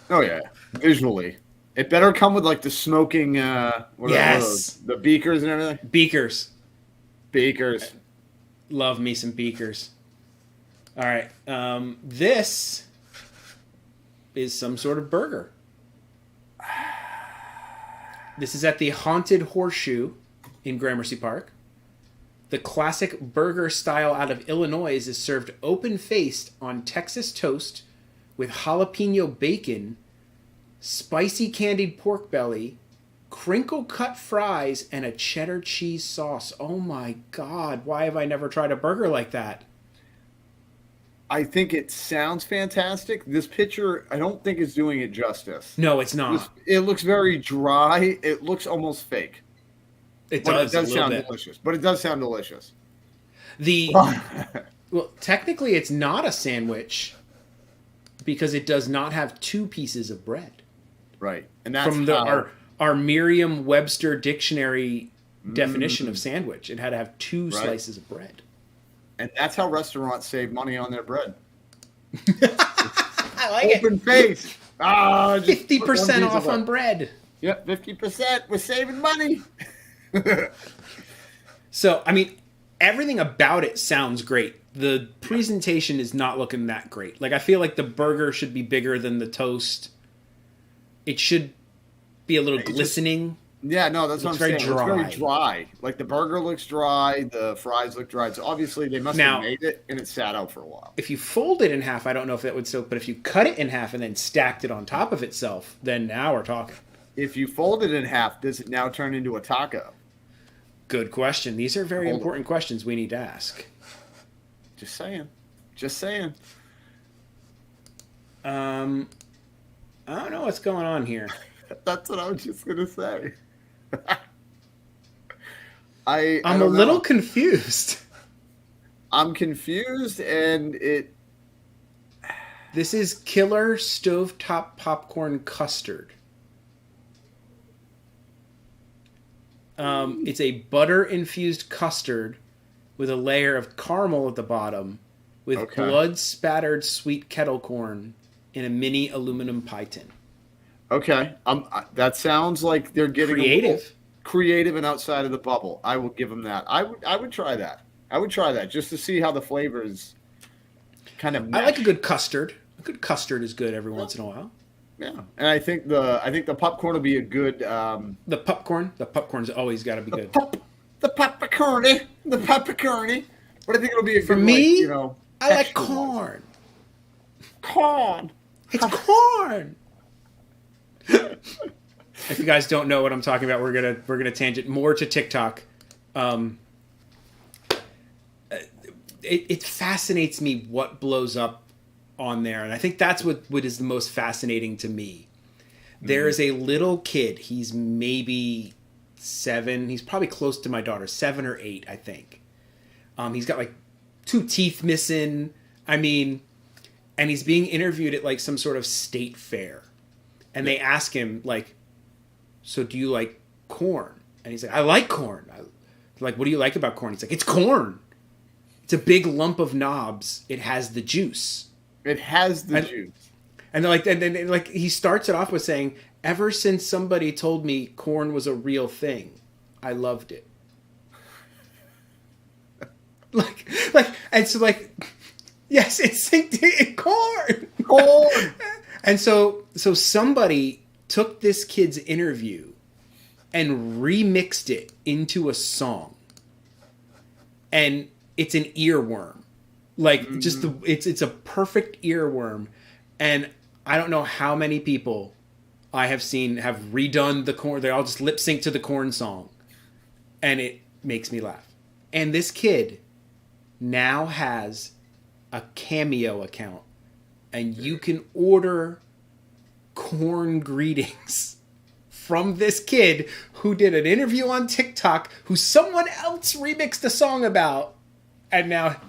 Oh yeah, visually. It better come with the smoking, the beakers and everything. Beakers. Love me some beakers. All right, this is some sort of burger. This is at the Haunted Horseshoe in Gramercy Park. The classic burger style out of Illinois is served open-faced on Texas toast with jalapeno bacon, spicy candied pork belly, crinkle-cut fries, and a cheddar cheese sauce. Oh my God, why have I never tried a burger like that? I think it sounds fantastic. This picture, I don't think is doing it justice. No, it's not. It looks very dry. It looks almost fake. It does sound delicious. But it does sound delicious. Well, technically it's not a sandwich because it does not have two pieces of bread. Right. And that's from our Merriam-Webster dictionary definition of sandwich. It had to have two slices of bread. And that's how restaurants save money on their bread. I like Open face. 50% off on bread. Yep, 50%. We're saving money. So, I mean, everything about it sounds great. The presentation is not looking that great. I feel like the burger should be bigger than the toast. It should be a little glistening. Yeah, no, that's what I'm saying. It's very dry. The burger looks dry. The fries look dry. So obviously they must have made it and it sat out for a while. If you fold it in half, I don't know if that would still... But if you cut it in half and then stacked it on top of itself, then now we're talking. If you fold it in half, does it now turn into a taco? Good question. These are very important questions we need to ask. Just saying. I don't know what's going on here. That's what I was just going to say. I'm a little confused. I'm confused, and it... This is Killer Stovetop Popcorn Custard. It's a butter-infused custard with a layer of caramel at the bottom with blood-spattered sweet kettle corn in a mini aluminum pie tin. Okay. That sounds like they're getting creative and outside of the bubble. I will give them that. I would try that. I would try that just to see how the flavors kind of mesh. I like a good custard. A good custard is good every once in a while. Yeah, and I think the popcorn will be a good. The popcorn's always got to be good. The popcorny. But I think it'll be a good. For me, I like texture-wise. corn. Corn. It's corn. If you guys don't know what I'm talking about, we're gonna tangent more to TikTok. It fascinates me what blows up on there, and I think that's what is the most fascinating to me. There is a little kid. He's maybe 7. He's probably close to my daughter, 7 or 8, I think. He's got like 2 teeth missing. I mean, and he's being interviewed at like some sort of state fair, and they ask him like, "So do you like corn?" And he's like, "I like corn." Like, "What do you like about corn?" He's like, "It's corn. It's a big lump of knobs. It has the juice." It has the juice. And they're like, and then like he starts it off with saying, "Ever since somebody told me corn was a real thing, I loved it." And so yes, it's corn. Corn. And so somebody took this kid's interview and remixed it into a song, and it's an earworm. Like, just it's a perfect earworm, and I don't know how many people I have seen have redone the corn. They all just lip sync to the corn song, and it makes me laugh. And this kid now has a Cameo account, and you can order corn greetings from this kid who did an interview on TikTok, who someone else remixed a song about, and now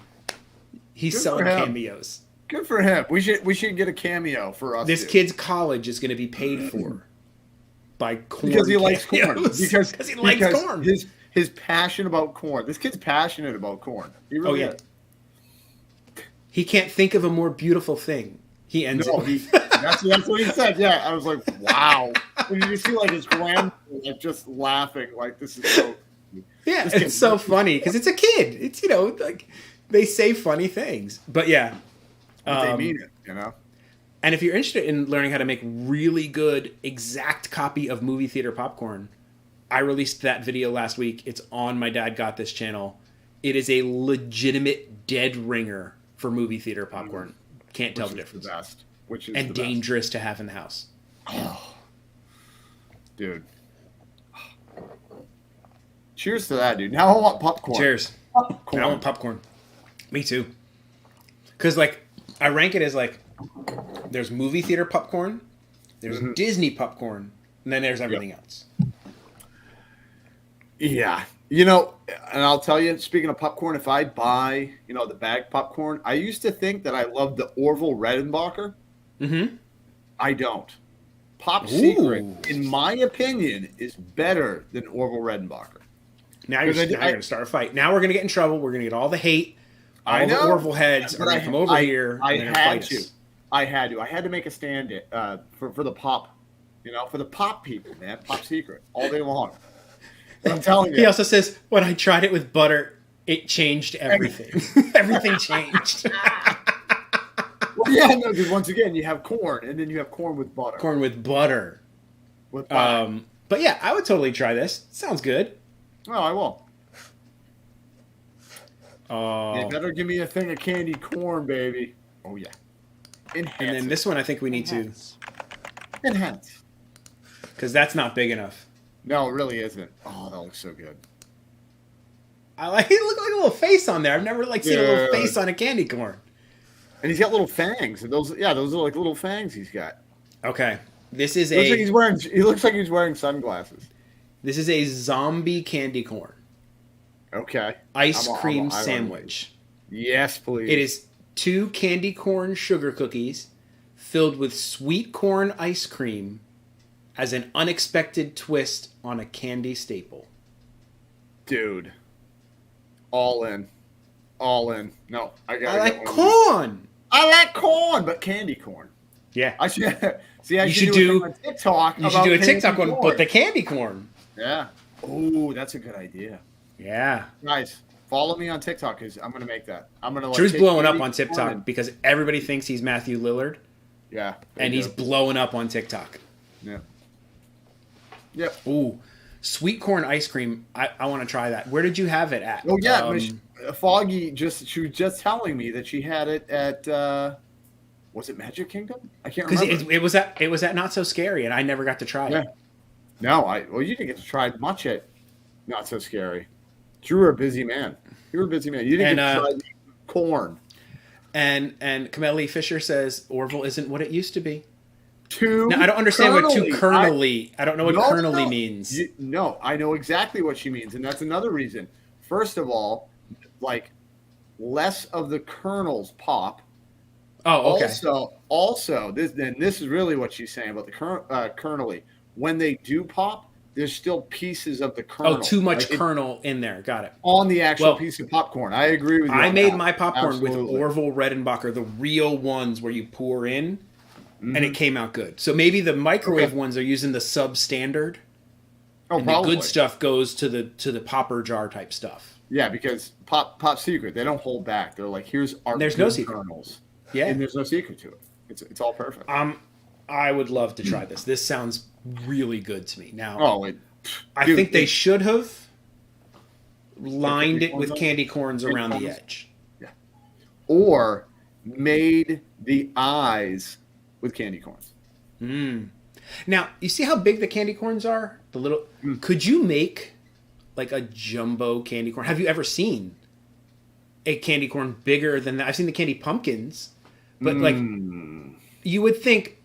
he's selling cameos. Good for him. We should get a cameo for us. This kid's college is going to be paid for by corn because he likes corn. Because he likes corn. His passion about corn. This kid's passionate about corn. He really is. He can't think of a more beautiful thing. He ends it. That's what he said. Yeah, I was like, wow. And you just see like his grandma like just laughing, like this is so. Yeah, it's so funny because it's a kid. It's like they say funny things, but yeah. But they mean it, And if you're interested in learning how to make really good exact copy of movie theater popcorn, I released that video last week. It's on my Dad Got This channel. It is a legitimate dead ringer for movie theater popcorn. Can't tell the difference. The best. Which is and dangerous to have in the house. Oh, dude. Cheers to that, dude. Now I want popcorn. Cheers. Popcorn. Now I want popcorn. Me too. Because like I rank it as like there's movie theater popcorn, there's Disney popcorn, and then there's everything else. Yeah. And I'll tell you, speaking of popcorn, if I buy, the bag popcorn, I used to think that I loved the Orville Redenbacher. Mm-hmm. I don't. Pop Secret, in my opinion, is better than Orville Redenbacher. Now you're going to start a fight. Now we're going to get in trouble. We're going to get all the hate. All the Orville heads are going to come over here. I had to. I had to make a stand for the pop, for the pop people, man. Pop Secret all day long. But I'm telling you. He also says, when I tried it with butter, it changed everything. Everything changed. Well, yeah, no, because once again, you have corn, and then you have corn with butter. Corn with butter. With butter. But yeah, I would totally try this. Sounds good. Oh, I will. You better give me a thing of candied corn, baby. Oh, yeah. And then this one, I think we need to enhance. Because that's not big enough. No, it really isn't. Oh, that looks so good. It looked like a little face on there. I've never seen a little face on a candy corn. And he's got little fangs. And those are like little fangs he's got. Okay. This is he looks like he's wearing sunglasses. This is a zombie candy corn. Okay. Ice cream sandwich. Yes, please. It is 2 candy corn sugar cookies filled with sweet corn ice cream as an unexpected twist on a candy staple. Dude. All in. All in. No, I gotta I get like one of corn. I like corn, but candy corn. Yeah. I should see. You should do a TikTok. You should about do a candy TikTok one, corn. but the candy corn. Yeah. Oh, that's a good idea. Yeah. Guys, follow me on TikTok because I'm gonna make that. I'm gonna. Drew's take blowing up candy on corn TikTok and- because everybody thinks he's Matthew Lillard, Yeah. and he's blowing up on TikTok. Yeah. Yep. Ooh, sweet corn ice cream. I want to try that. Where did you have it at? Oh yeah, Foggy she was just telling me that she had it at was it Magic Kingdom? I can't remember. Because it was at Not So Scary, and I never got to try Yeah. it. No, you didn't get to try much at Not So Scary. You were a busy man. You were a busy man. You didn't get to try corn. And Camille Lee Fisher says Orville isn't what it used to be. Now, I don't understand what too kernely. I don't know what kernely means. No, I know exactly what she means, and that's another reason. First of all, like less of the kernels pop. Oh, okay. Also, this is really what she's saying about the kernely. When they do pop, there's still pieces of the kernel. Oh, too much kernel in there. Got it. On the actual piece of popcorn. I agree with you. I on made that. my popcorn Absolutely. with Orville Redenbacher, the real ones where you pour in, and it came out good. So maybe the microwave ones are using the substandard. Oh, and probably. the good stuff goes to the popper jar type stuff. Yeah, because Pop Secret, they don't hold back. They're like, here's our There's good no secret. kernels. Yeah. And there's no secret to it. It's all perfect. I would love to try this. This sounds really good to me. Now, I dude, think they should have lined it with candy corns around the edge. Yeah. Or made the eyes with candy corns. Now, you see how big the candy corns are? The little. Could you make like a jumbo candy corn? Have you ever seen a candy corn bigger than that? I've seen the candy pumpkins, but like you would think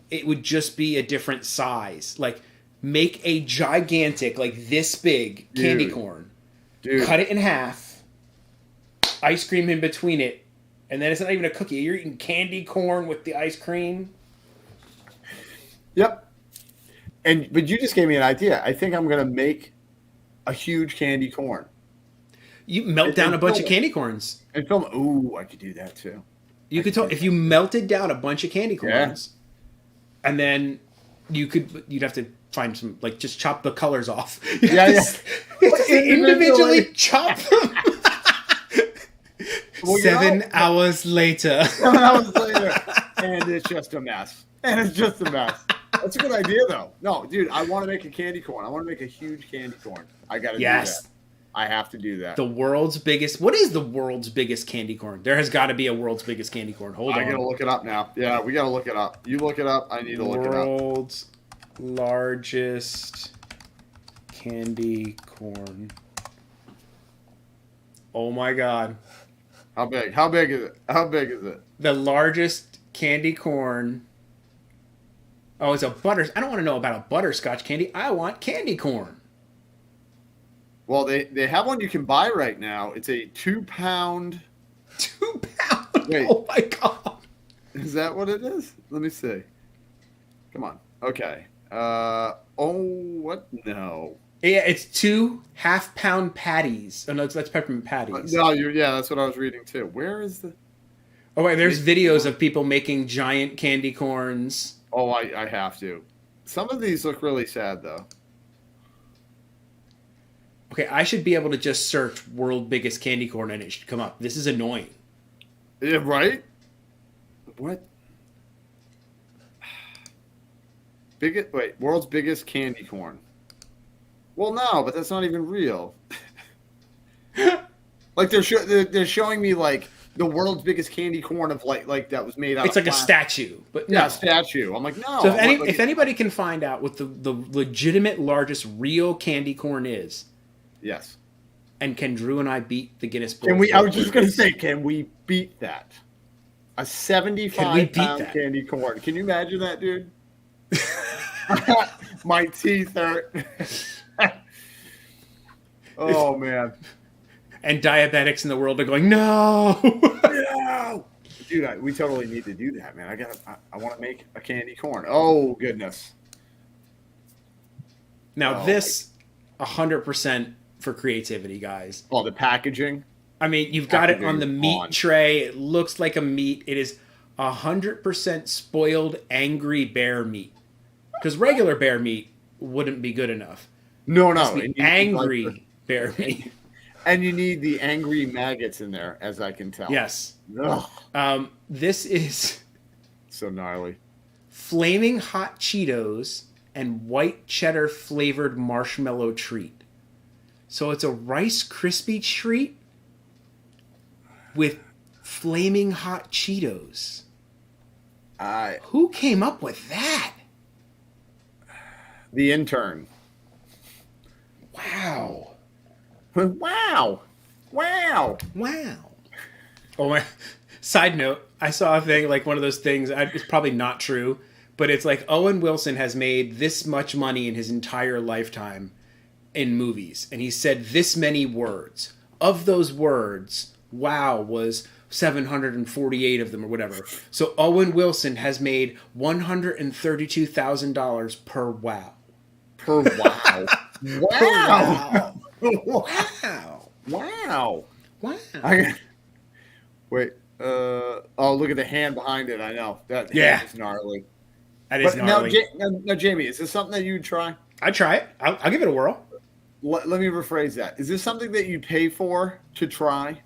it would just be a different size. Like make a gigantic, like this big candy corn, cut it in half, ice cream in between it, and then it's not even a cookie. You're eating candy corn with the ice cream. Yep. But you just gave me an idea. I think I'm gonna make a huge candy corn. You melt down a bunch of candy corns. And film. Ooh, I could do that too. You could if you melted down a bunch of candy corns, and then you'd have to find some, like, just chop the colors off. You have to individually chop them. 7 hours later. 7 hours later, and it's just a mess. That's a good idea, though. No, dude, I want to make a candy corn. I want to make a huge candy corn. I got to do that. I have to do that. The world's biggest. What is the world's biggest candy corn? There has got to be a world's biggest candy corn. Hold on. I got to look it up now. Yeah, we got to look it up. You look it up. I need to look it up. World's largest candy corn. Oh my God. How big? How big is it? How big is it? The largest candy corn. Oh, it's a I don't want to know about a butterscotch candy. I want candy corn. Well, they have one you can buy right now. It's a 2 pound. 2 pounds? Wait. Oh my God. Is that what it is? Let me see. Come on. Okay. What? No. Yeah, it's 2 half-pound patties. Oh no, that's peppermint patties. No, that's what I was reading too. Where is the? Oh wait, there's videos of people making giant candy corns. Oh, I have to. Some of these look really sad though. Okay, I should be able to just search world biggest candy corn and it should come up. This is annoying. Yeah, right? What? World's biggest candy corn. Well, no, but that's not even real. Like they're showing me like the world's biggest candy corn of like that was made out. It's of like a statue, but yeah, no. a statue. I'm like, no. So if anybody can find out what the legitimate largest real candy corn is, yes. And can Drew and I beat the Guinness Book? Can we? I was just gonna say, can we beat that? A 75-pound candy corn. Can you imagine that, dude? My teeth hurt. Oh man. And diabetics in the world are going, no. No. Dude, we totally need to do that, man. I want to make a candy corn. Oh goodness. Now this 100% for creativity, guys. Oh, the packaging. I mean, you've got it on the Packaging meat on. tray. It looks like a meat. It is 100% spoiled angry bear meat. Because regular bear meat wouldn't be good enough. No, It's no. the It needs, angry like, bear meat. and you need the angry maggots in there, as I can tell. Yes. Ugh, This is so gnarly. flaming hot Cheetos and white cheddar flavored marshmallow treat. So it's a Rice Krispie treat with flaming hot Cheetos. Who came up with that? The intern. Wow. Wow. Wow. Wow. Oh my. Side note, I saw a thing, like one of those things, it's probably not true, but it's like Owen Wilson has made this much money in his entire lifetime in movies. And he said this many words. Of those words, wow was 748 of them or whatever. So Owen Wilson has made $132,000 per wow. Per wow. Wow. Wow. Wow. Wow. Wait. Oh, look at the hand behind it. I know. That Yeah. hand is gnarly. That is But gnarly. now, Jamie, is this something that you would try? I'd try it. I'll give it a whirl. Let me rephrase that. Is this something that you pay for to try?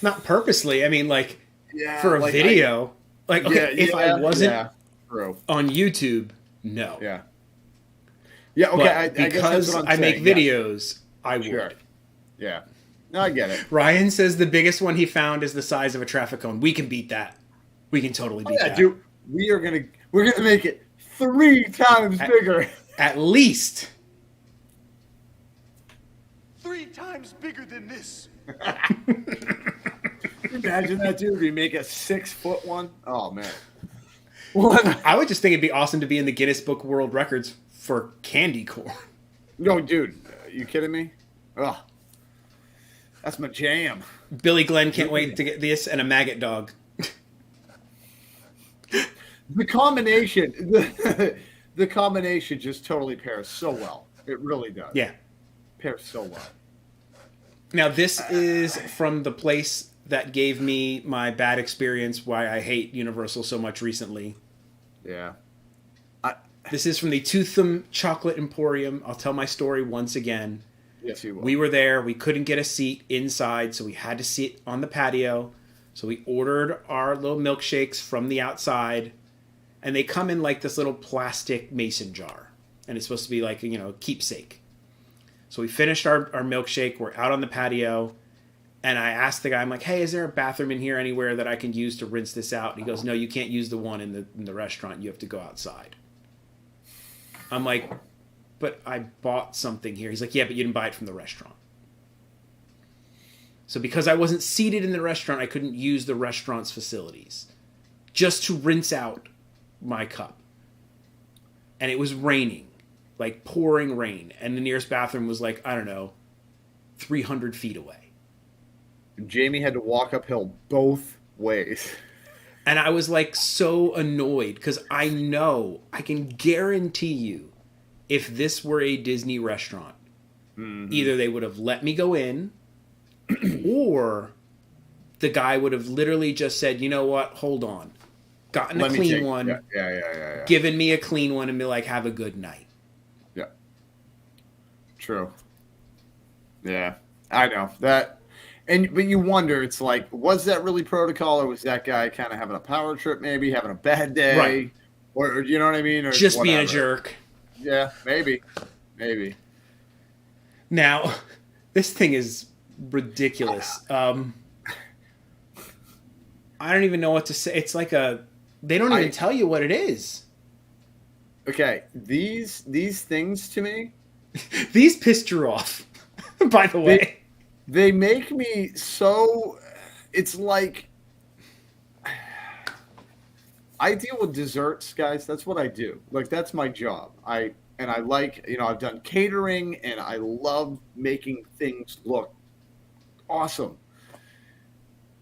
Not purposely. I mean, like, Yeah. for a like, video. If I wasn't true. on YouTube, no. Yeah. Yeah. Okay. But I guess because that's what I I'm make saying. videos, I would. Sure. Yeah. No, I get it. Ryan says the biggest one he found is the size of a traffic cone. We can beat that. We can totally beat that. Dude. We're gonna make it 3 times bigger. At least. 3 times bigger than this. Imagine that, dude. We make a 6-foot one. Oh man. I would just think it'd be awesome to be in the Guinness Book World Records for candy corn. No, dude. Are you kidding me? Oh, that's my jam. Billy Glenn can't wait to get this and a maggot dog. The combination, the combination just totally pairs so well. It really does. Yeah. Pairs so well. Now, this is from the place that gave me my bad experience why I hate Universal so much recently. Yeah. This is from the Toothsome Chocolate Emporium. I'll tell my story once again. Yes, you will. We were there. We couldn't get a seat inside, so we had to sit on the patio. So we ordered our little milkshakes from the outside, and they come in like this little plastic mason jar. And it's supposed to be like, a keepsake. So we finished our milkshake. We're out on the patio. And I asked the guy, I'm like, hey, is there a bathroom in here anywhere that I can use to rinse this out? And he goes, no, you can't use the one in the restaurant. You have to go outside. I'm like, but I bought something here. He's like, yeah, but you didn't buy it from the restaurant. So because I wasn't seated in the restaurant, I couldn't use the restaurant's facilities just to rinse out my cup. And it was raining, like pouring rain. And the nearest bathroom was like, I don't know, 300 feet away. Jamie had to walk uphill both ways. And I was like so annoyed because I know, I can guarantee you, if this were a Disney restaurant, either they would have let me go in or the guy would have literally just said, you know what, hold on. Gotten a clean one, Yeah. given me a clean one and be like, have a good night. Yeah. True. Yeah. I know. But you wonder, it's like, was that really protocol, or was that guy kind of having a power trip, maybe having a bad day, Right. or you know what I mean, or Just being a whatever. jerk. Yeah, maybe. Now, this thing is ridiculous. I don't even know what to say. It's like they don't even tell you what it is. Okay, these things to me, These pissed you off, by the way. they make me so. It's like I deal with desserts, guys. That's what I do. Like, that's my job. I like, I've done catering, and I love making things look awesome.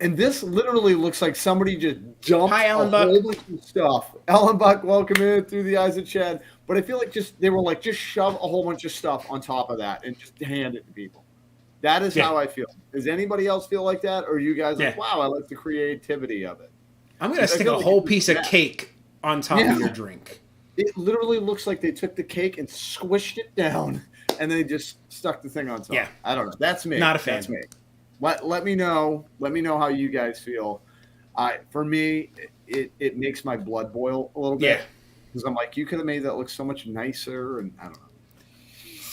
And this literally looks like somebody just dumped Hi, Alan a Buck. whole bunch of stuff. Alan Buck, welcome in through the eyes of Chad. But I feel like they were like, just shove a whole bunch of stuff on top of that and just hand it to people. That is how I feel. Does anybody else feel like that? Or are you guys like, wow, I like the creativity of it? I'm going to stick a whole piece of cake on top of your drink. It literally looks like they took the cake and squished it down and they just stuck the thing on top. Yeah. I don't know. That's me. Not a fan. That's me. Let me know. Let me know how you guys feel. For me, it makes my blood boil a little bit. Yeah. Because I'm like, you could have made that look so much nicer, and I don't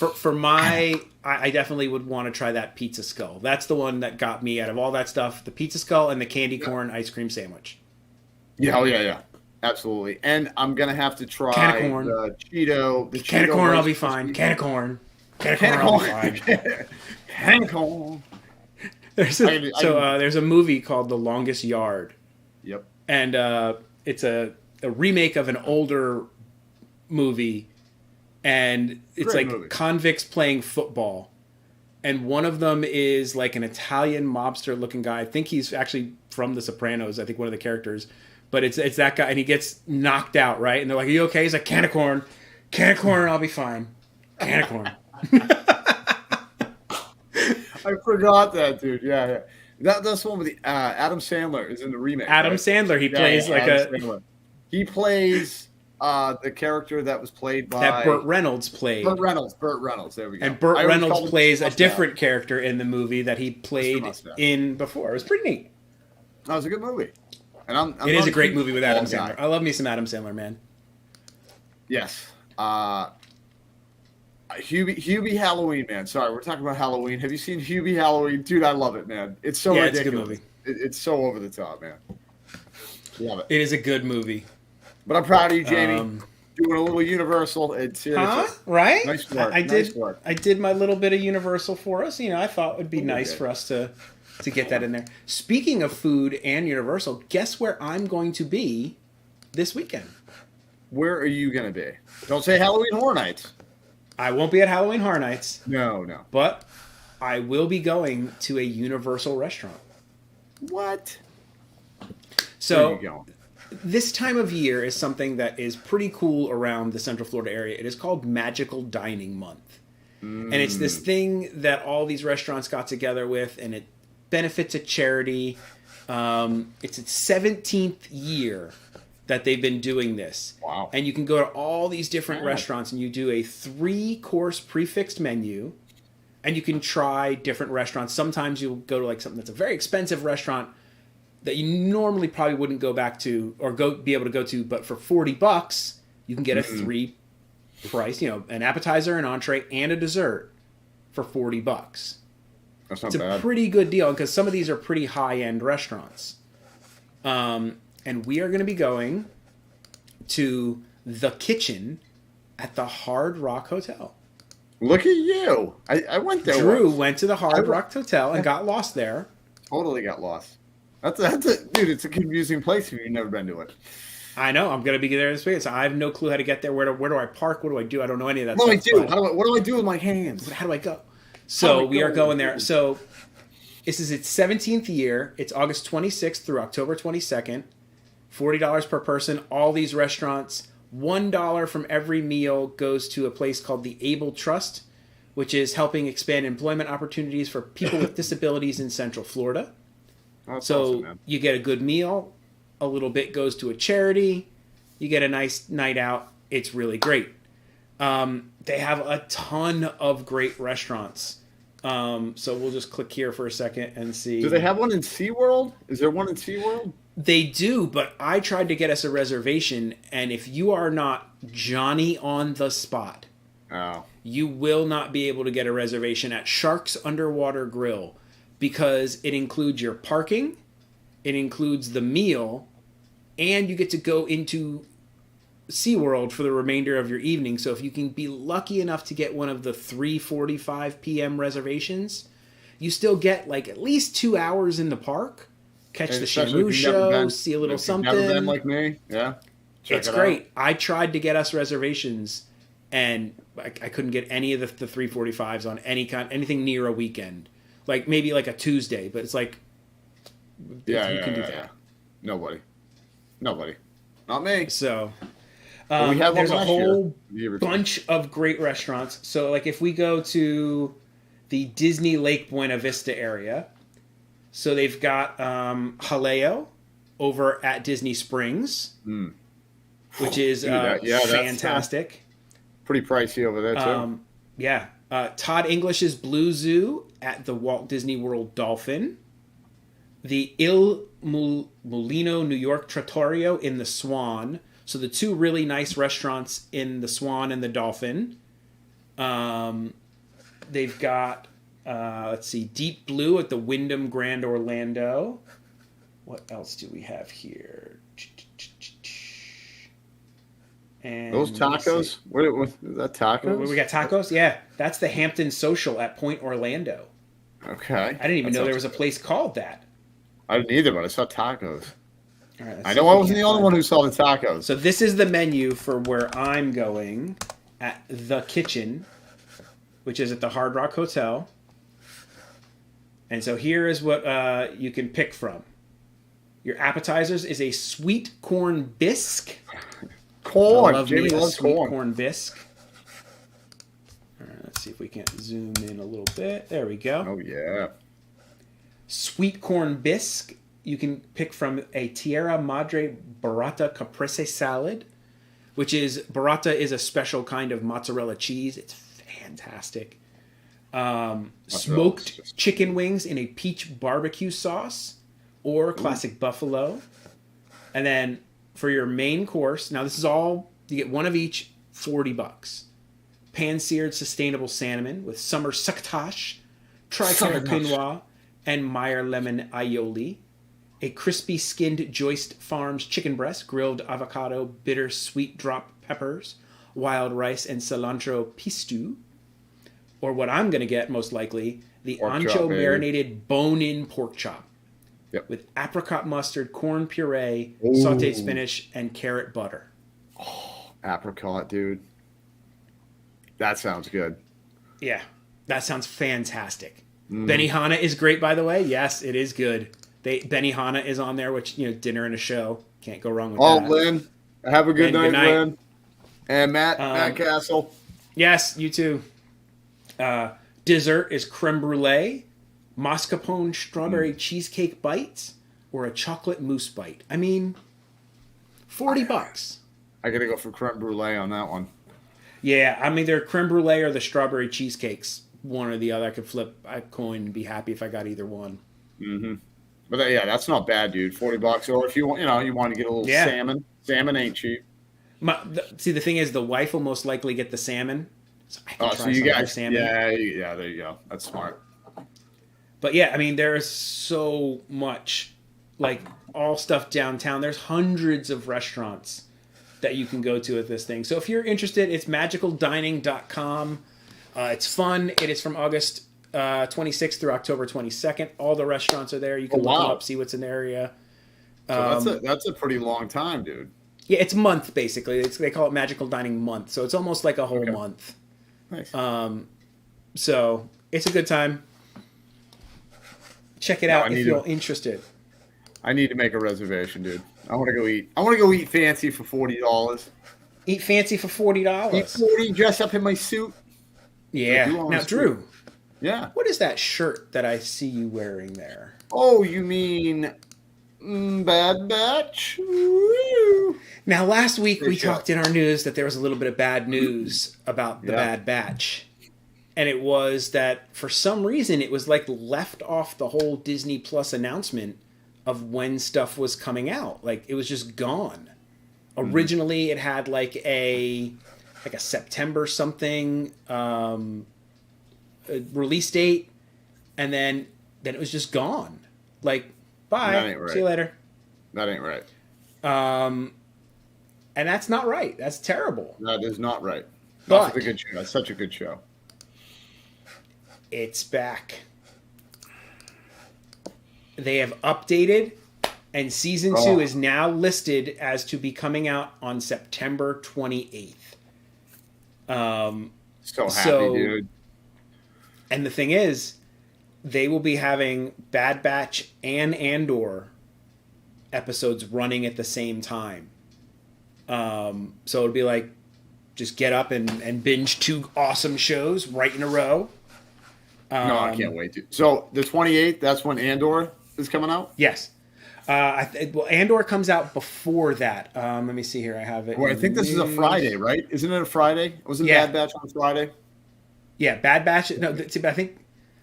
know. I definitely would want to try that pizza skull. That's the one that got me out of all that stuff. The pizza skull and the candy corn ice cream sandwich. Yeah, yeah. Absolutely. And I'm gonna have to try Can of corn. The Cheeto. The Can of corn, I'll be fine. Can of corn. Can of corn, I'll be fine. Can of corn. There's a movie called The Longest Yard. Yep. And it's a remake of an older movie, and it's Great like movie. convicts playing football, and one of them is like an Italian mobster looking guy. I think he's actually from The Sopranos. I think one of the characters, but it's that guy, and he gets knocked out, right? And they're like, "Are you okay?" He's like, "Can of corn, I'll be fine. Can of corn." I forgot that, dude. Yeah. That's the one with the Adam Sandler is in the remake. Adam right? Sandler. He plays He plays the character that was played by that Burt Reynolds played. Burt Reynolds. There we go. And Burt I always Reynolds called him plays a Mustache. different character in the movie that he played Mustache. in before. It was pretty neat. That was a good movie. And I'm It is not a great huge movie with Adam football Sandler. guy. I love me some Adam Sandler, man. Yes. Hubie Halloween, man. Sorry, we're talking about Halloween. Have you seen Hubie Halloween? Dude, I love it, man. It's so Yeah, it's a ridiculous. good movie. It's so over the top, man. Love it. It is a good movie. But I'm proud of you, Jamie. Doing a little Universal. It's Right? Nice work. Nice work. I did my little bit of Universal for us. I thought it would be nice good. for us to get that in there. Speaking of food and Universal, guess where I'm going to be this weekend? Where are you going to be? Don't say Halloween Horror Nights. I won't be at Halloween Horror Nights. No. But I will be going to a Universal restaurant. What? So Where are you going? this time of year is something that is pretty cool around the Central Florida area. It is called Magical Dining Month. And it's this thing that all these restaurants got together with, and it benefits a charity. It's its 17th year that they've been doing this. Wow. And you can go to all these different restaurants, and you do a 3-course prefixed menu, and you can try different restaurants. Sometimes you'll go to like something that's a very expensive restaurant that you normally probably wouldn't go back to or be able to go to, but for $40 you can get a 3 price, an appetizer, an entree, and a dessert for $40. That's not It's bad. a pretty good deal because some of these are pretty high-end restaurants. And we are going to be going to The Kitchen at the Hard Rock Hotel. Look at you. I went there Drew once. went to the Hard Rock Hotel and got lost there. Totally got lost. That's a dude, it's a confusing place if you've never been to it. I know. I'm going to be there this weekend, so I have no clue how to get there. Where do I park? What do I do? I don't know any of that What do I stuff. do? What do I do with my hands? How do I go? So we are going there. So this is its 17th year. It's August 26th through October 22nd. $40 per person. All these restaurants. $1 from every meal goes to a place called the Able Trust, which is helping expand employment opportunities for people with disabilities in Central Florida. That's So awesome, man. you get a good meal. A little bit goes to a charity. You get a nice night out. It's really great. They have a ton of great restaurants. So we'll just click here for a second and see. Do they have one in SeaWorld? Is there one in SeaWorld? They do, but I tried to get us a reservation, and if you are not Johnny on the spot, Oh. you will not be able to get a reservation at Shark's Underwater Grill because it includes your parking, it includes the meal, and you get to go into SeaWorld for the remainder of your evening. So if you can be lucky enough to get one of the 3:45 p.m. reservations, you still get like at least 2 hours in the park. Catch the Especially Shamu if you've never show, been- see a little if you've Never been something. like me, yeah. Check It's it great. out. I tried to get us reservations, and I couldn't get any of the 3:45s on anything near a weekend. Like maybe like a Tuesday, but it's like Yeah, Who yeah, can do yeah, that? yeah. Nobody. Not me. So But we had one there's a last whole year. bunch of great restaurants. So like if we go to the Disney Lake Buena Vista area, so they've got Haleo over at Disney Springs, which is Dude, that's fantastic. pretty pricey over there too. Yeah. Todd English's Blue Zoo at the Walt Disney World Dolphin. The Molino New York Trattoria in the Swan. So the two really nice restaurants in the Swan and the Dolphin. They've got, let's see, Deep Blue at the Wyndham Grand Orlando. What else do we have here? And Those tacos? What is that tacos? We got tacos? Yeah. That's the Hampton Social at Point Orlando. Okay. I didn't even know there was a place called that. I didn't either, but I saw tacos. All right, I know I wasn't the only one who saw the tacos. So this is the menu for where I'm going at The Kitchen, which is at the Hard Rock Hotel. And so here is what you can pick from. Your appetizers is a sweet corn bisque. Corn. I love Jamie me a loves sweet corn. corn bisque. All right, let's see if we can zoom in a little bit. There we go. Oh, yeah. Sweet corn bisque. You can pick from a Tierra Madre Burrata Caprese salad, which is, burrata is a special kind of mozzarella cheese. It's fantastic. Smoked chicken wings in a peach barbecue sauce or classic buffalo. And then for your main course, now this is all, you get one of each, $40. Pan-seared sustainable salmon with summer succotash, tricolor quinoa, and Meyer lemon aioli. A crispy skinned Joyce Farms chicken breast, grilled avocado, bitter sweet drop peppers, wild rice, and cilantro pistu. Or what I'm going to get, most likely, the ancho marinated bone-in pork chop. Yep. With apricot mustard, corn puree, sauteed spinach, and carrot butter. Apricot, dude. That sounds good. Yeah, that sounds fantastic. Benihana is great, by the way. Yes, it is good. Benihana is on there, which, dinner and a show. Can't go wrong with that. Lynn, have a good night, Lynn. And Matt Castle. Yes, you too. Dessert is creme brulee, mascarpone strawberry cheesecake bites, or a chocolate mousse bite. I mean, $40. I gotta go for creme brulee on that one. Yeah, I'm either creme brulee or the strawberry cheesecakes. One or the other. I could flip a coin and be happy if I got either one. Mm-hmm. But yeah, that's not bad, dude. $40. Or if you want, you want to get a little salmon. Salmon ain't cheap. See, the thing is, the wife will most likely get the salmon. So I can So you guys, salmon. Yeah, there you go. That's smart. But yeah, I mean, there's so much, like, all stuff downtown. There's hundreds of restaurants that you can go to at this thing. So if you're interested, it's magicaldining.com. It's fun. It is from August 26th through October 22nd. All the restaurants are there. You can look them up, see what's in the area. So that's a pretty long time, dude. Yeah, it's month, basically. They call it Magical Dining Month. So it's almost like a whole month. Nice. So it's a good time. Check it out if you're interested. I need to make a reservation, dude. I want to go eat. I want to go eat fancy for $40. Eat fancy for $40. Eat 40, dress up in my suit. Yeah. Now, Drew. Yeah. What is that shirt that I see you wearing there? Oh, you mean Bad Batch? Woo. Now, last week we talked in our news that there was a little bit of bad news about the Bad Batch. And it was that for some reason it was like left off the whole Disney Plus announcement of when stuff was coming out. Like it was just gone. Originally it had like a September something release date, and then it was just gone. Like, bye. See you later. That ain't right. And that's not right. That's terrible. That is not right. But that's a good show. That's such a good show. It's back. They have updated, and season 2 is now listed as to be coming out on September 28th. So happy, dude. And the thing is, they will be having Bad Batch and Andor episodes running at the same time. So it'll be like, just get up and binge 2 awesome shows right in a row. No, I can't wait to. So the 28th, that's when Andor is coming out? Yes. Well, Andor comes out before that. Let me see here. I have it. Well, I think this is a Friday, right? Isn't it a Friday? Wasn't Bad Batch on Friday? Yeah, Bad Batch. No, I think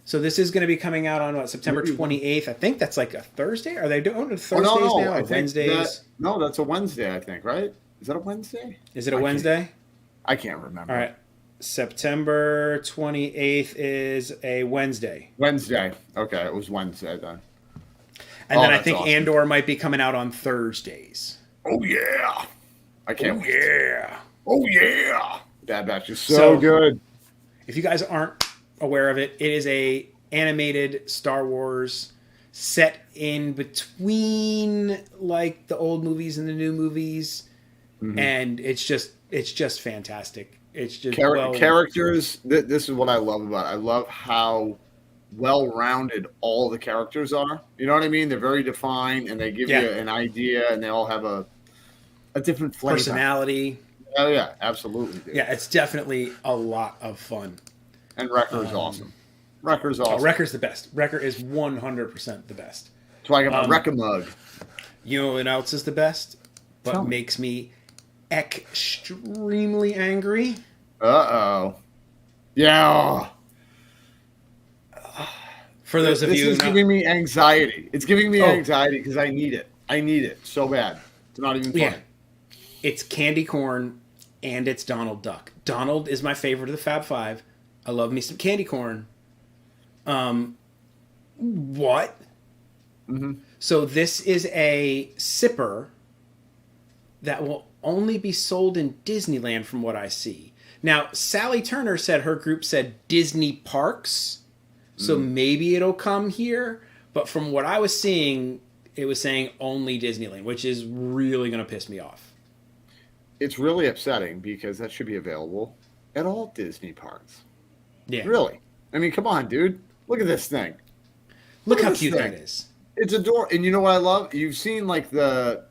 so. This is going to be coming out on September 28th. I think that's like a Thursday. Are they doing it Thursdays now or Wednesdays? No, that's a Wednesday, I think, right? Is that a Wednesday? Is it a Wednesday? I can't remember. All right. September 28th is a Wednesday. Wednesday. Okay, it was Wednesday then. And then I think awesome. Andor might be coming out on Thursdays. Oh, yeah. I can't wait. Yeah. Oh, yeah. Bad Batch is so good. If you guys aren't aware of it, it is a animated Star Wars set in between like the old movies and the new movies. Mm-hmm. And it's just fantastic. It's just characters. This is what I love about it. I love how well-rounded all the characters are. You know what I mean? They're very defined, and they give you an idea, and they all have a different flavor. Personality. Oh yeah, absolutely. Dude. Yeah, it's definitely a lot of fun. And Wrecker's awesome. Wrecker's awesome. Oh, Wrecker's the best. Wrecker is 100% the best. That's why I got my Wrecker mug. You know what else is the best? But makes me extremely angry. Uh-oh. Yeah. For those of you this is giving me anxiety. It's giving me anxiety because I need it. I need it so bad. It's not even funny. Yeah. It's candy corn and it's Donald Duck. Donald is my favorite of the Fab Five. I love me some candy corn. What? Mm-hmm. So this is a sipper that will only be sold in Disneyland from what I see. Now, Sally Turner said her group said Disney Parks, so maybe it'll come here. But from what I was seeing, it was saying only Disneyland, which is really going to piss me off. It's really upsetting because that should be available at all Disney parks. Yeah. Really. I mean, come on, dude. Look at this thing. Look how cute that is. It's adorable. And you know what I love? You've seen like the.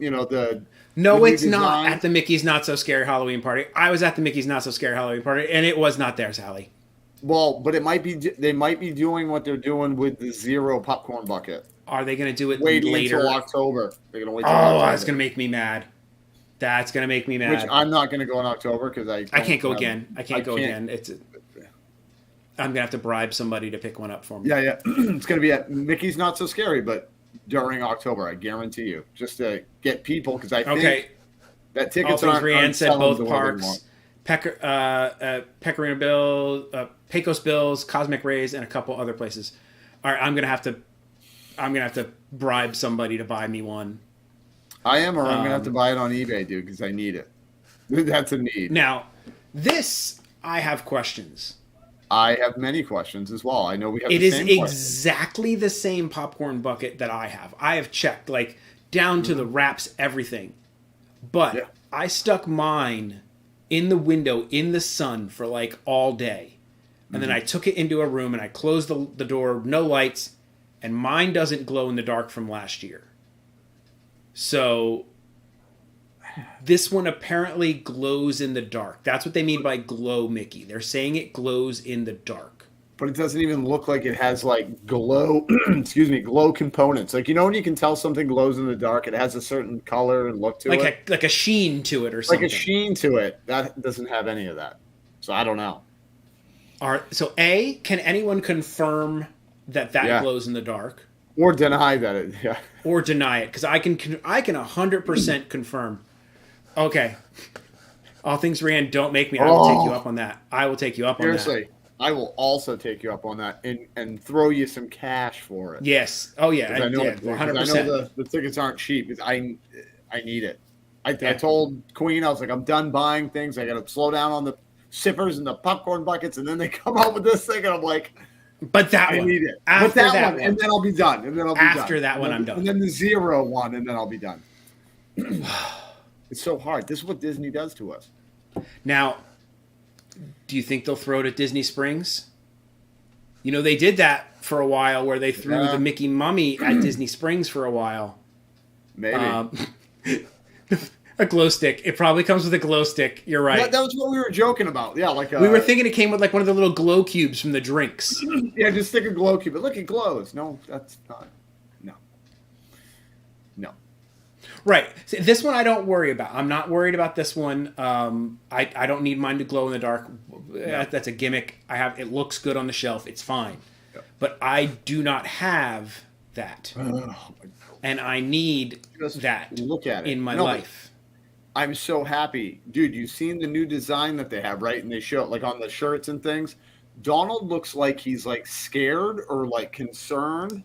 No, it's not at the Mickey's Not So Scary Halloween Party. I was at the Mickey's Not So Scary Halloween Party, and it was not there, Sally. Well, but it might be. They might be doing what they're doing with the Zero popcorn bucket. Are they going to do it wait later? Until October. They're going to wait till October. That's going to make me mad. That's going to make me mad. Which I'm not going to go in October because I can't go again. I can't go again. I'm going to have to bribe somebody to pick one up for me. Yeah. It's going to be at Mickey's Not So Scary, but during October, I guarantee you. Just to get people, because I think that tickets aren't at both parks. Pecorino Bill, Pecos Bills, Cosmic Rays, and a couple other places. All right, I'm gonna have to bribe somebody to buy me one. I'm gonna have to buy it on eBay, dude, because I need it. That's a need. Now, this I have questions. I have many questions as well. I know we have. It is exactly the same popcorn bucket that I have. I have checked like down to the wraps, everything, but I stuck mine in the window in the sun for like all day, and then I took it into a room and I closed the door, no lights, and mine doesn't glow in the dark from last year. So this one apparently glows in the dark. That's what they mean by glow Mickey. They're saying it glows in the dark. But it doesn't even look like it has like glow, glow components. Like, you know when you can tell something glows in the dark, it has a certain color and look to it? Like a sheen to it or something. Like a sheen to it. That doesn't have any of that. So I don't know. So can anyone confirm that glows in the dark? Or deny that Or deny it, because I can 100% confirm. Okay. All things Rand, don't make me. I will take you up on that. I will take you up on that. Seriously, I will also take you up on that and throw you some cash for it. Yes. Oh, yeah. I know 100%. I know the tickets aren't cheap. I need it. I told Queen, I was like, I'm done buying things. I got to slow down on the sippers and the popcorn buckets. And then they come out with this thing, and I'm like, but that I one. need it. After but that, that one, and then I'll be done. After that one, I'm done. And then the Zero one, and then I'll be done. It's so hard. This is what Disney does to us. Now, do you think they'll throw it at Disney Springs? You know, they did that for a while where they threw Yeah. the Mickey Mummy at Disney Springs for a while. Maybe. A glow stick. It probably comes with a glow stick. You're right. That was what we were joking about. Yeah, like We were thinking it came with like one of the little glow cubes from the drinks. yeah, just stick a glow cube. But look, it glows. No, that's not. No. Right. See, this one I don't worry about. I'm not worried about this one. I don't need mine to glow in the dark. That's a gimmick. It looks good on the shelf. It's fine. Yeah. But I do not have that. And I need Just that look at it. in my No, life. I'm so happy. Dude, you've seen the new design that they have, right? And they show it like on the shirts and things. Donald looks like he's like scared or like concerned.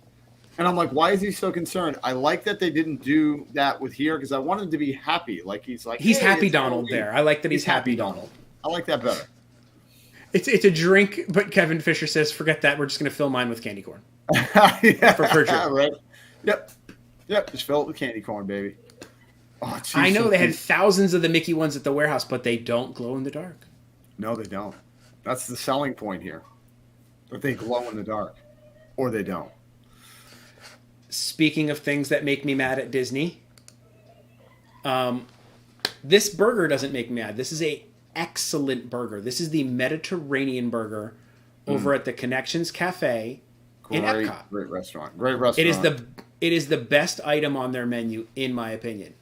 And I'm like, why is he so concerned? I like that they didn't do that with here because I want him to be happy. Like he's like, He's hey, Happy it's Donald Halloween. there. I like that he's Happy Donald. I like that better. It's a drink, but Kevin Fisher says, forget that. We're just going to fill mine with candy corn. Yeah, For sure. right. Yep. Just fill it with candy corn, baby. Oh, geez, I know so they had cute. thousands of the Mickey ones at the warehouse, but they don't glow in the dark. No, they don't. That's the selling point here. That they glow in the dark, or they don't. Speaking of things that make me mad at Disney, this burger doesn't make me mad. This is a excellent burger. This is the Mediterranean burger over at the Connections Cafe in Epcot. Great restaurant. Great restaurant. It is the best item on their menu, in my opinion.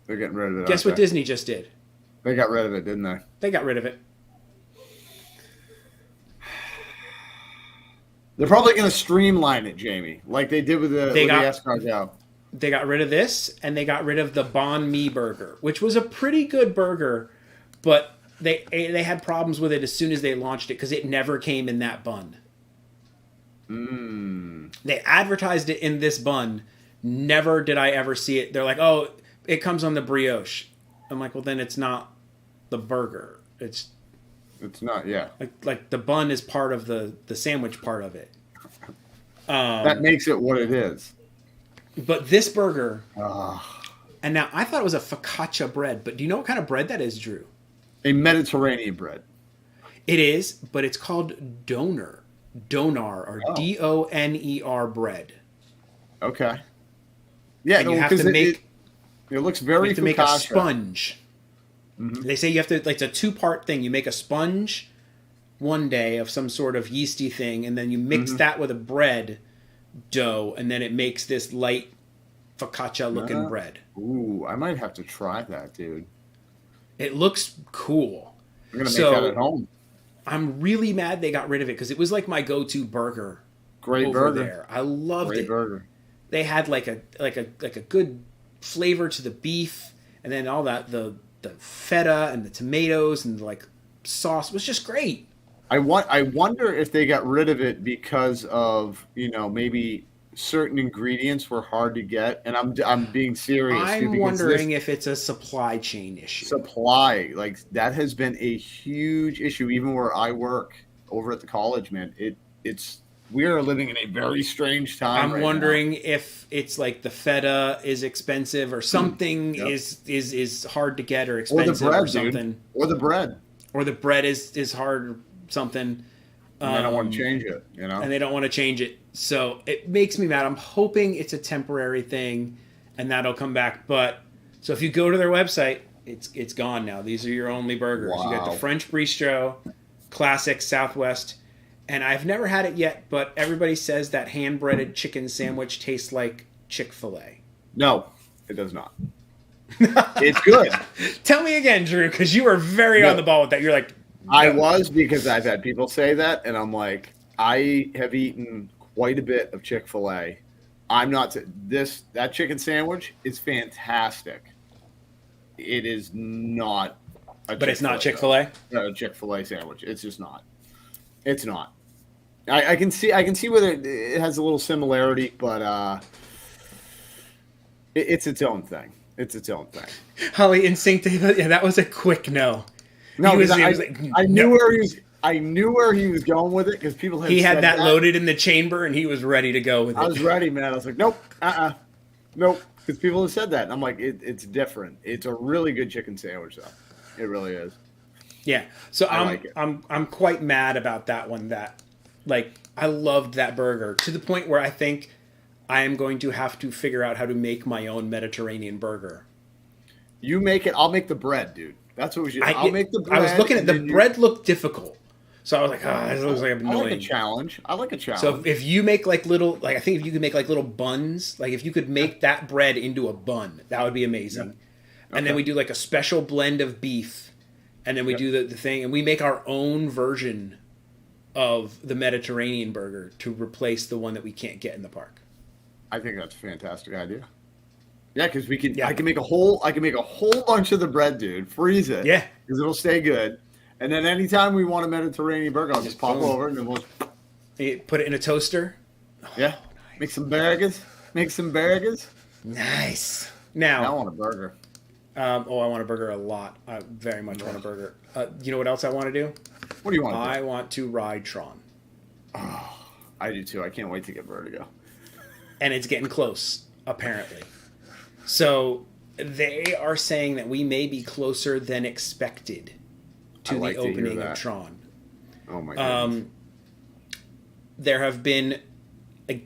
They're getting rid of it. Guess what Disney just did? They got rid of it, didn't they? They got rid of it. They're probably going to streamline it, Jamie, like they did with the escargot. They got rid of this, and they got rid of the banh mi burger, which was a pretty good burger, but they had problems with it as soon as they launched it because it never came in that bun. They advertised it in this bun. Never did I ever see it. They're like, oh, it comes on the brioche. I'm like, well, then it's not the burger. It's not, yeah. like the bun is part of the sandwich part of it. That makes it what it is. But this burger, and now I thought it was a focaccia bread, but do you know what kind of bread that is, Drew? A Mediterranean bread. It is, but it's called doner or Doner bread. Okay. Yeah, And you have to make it looks very you have to make a focaccia. sponge. They say you have to, like, it's a two-part thing. You make a sponge one day of some sort of yeasty thing, and then you mix that with a bread dough, and then it makes this light focaccia-looking bread. Ooh, I might have to try that, dude. It looks cool. I'm going to make that at home. I'm really mad they got rid of it because it was like my go-to burger. Great over burger. there. I loved Great it. burger. They had like a good flavor to the beef, and then all that the feta and the tomatoes and like sauce was just great. I wonder if they got rid of it because of, maybe certain ingredients were hard to get, and I'm being serious. I'm wondering if it's a supply chain issue. Supply, like that has been a huge issue even where I work over at the college, man. We are living in a very strange time. I'm wondering if it's like the feta is expensive or something is hard to get or expensive or something. Dude. Or the bread. Or the bread is hard or something. And they don't want to change it, And they don't want to change it. So it makes me mad. I'm hoping it's a temporary thing and that'll come back. But so if you go to their website, it's gone now. These are your only burgers. Wow. You got the French Bistro, Classic, Southwest. And I've never had it yet, but everybody says that hand-breaded chicken sandwich tastes like Chick-fil-A. No, it does not. It's good. Tell me again, Drew, because you were very on the ball with that. You're like... No. I was, because I've had people say that, and I'm like, I have eaten quite a bit of Chick-fil-A. I'm not... That chicken sandwich is fantastic. It is not a But it's not Chick-fil-A? A Chick-fil-A sandwich. It's just not. It's not. I can see whether it has a little similarity, but it's its own thing. It's its own thing. Holly, instinctively, yeah, that was a quick no. No, he was like, I knew where he was. I knew where he was going with it because people had. He had said that loaded in the chamber, and he was ready to go with it. I was ready, man. I was like, nope, nope, because people have said that, and I'm like, it's different. It's a really good chicken sandwich, though. It really is. Yeah, so I like it. I'm quite mad about that one. That Like, I loved that burger to the point where I think I am going to have to figure out how to make my own Mediterranean burger. You make it. I'll make the bread, dude. That's what we should. I'll make the bread. I was looking at the bread looked difficult. So I was like, this looks like annoying. I like a challenge. So if you make like little, like I think if you could make like little buns, like if you could make that bread into a bun, that would be amazing. Yeah. Okay. And then we do like a special blend of beef, and then we do the thing, and we make our own version of the Mediterranean burger to replace the one that we can't get in the park. I think that's a fantastic idea. Yeah, because we can. Yeah. I can make a whole bunch of the bread, dude. Freeze it. Yeah, because it'll stay good. And then anytime we want a Mediterranean burger, I'll just pop over and then we'll put it in a toaster. Yeah. Oh, nice. Make some burgers. Nice. Now I want a burger. I want a burger a lot. I very much want a burger. You know what else I want to do? What do you want to do? I want to ride Tron. Oh, I do too. I can't wait to get vertigo. And it's getting close, apparently. So they are saying that we may be closer than expected to the opening of Tron. Oh my goodness. There have been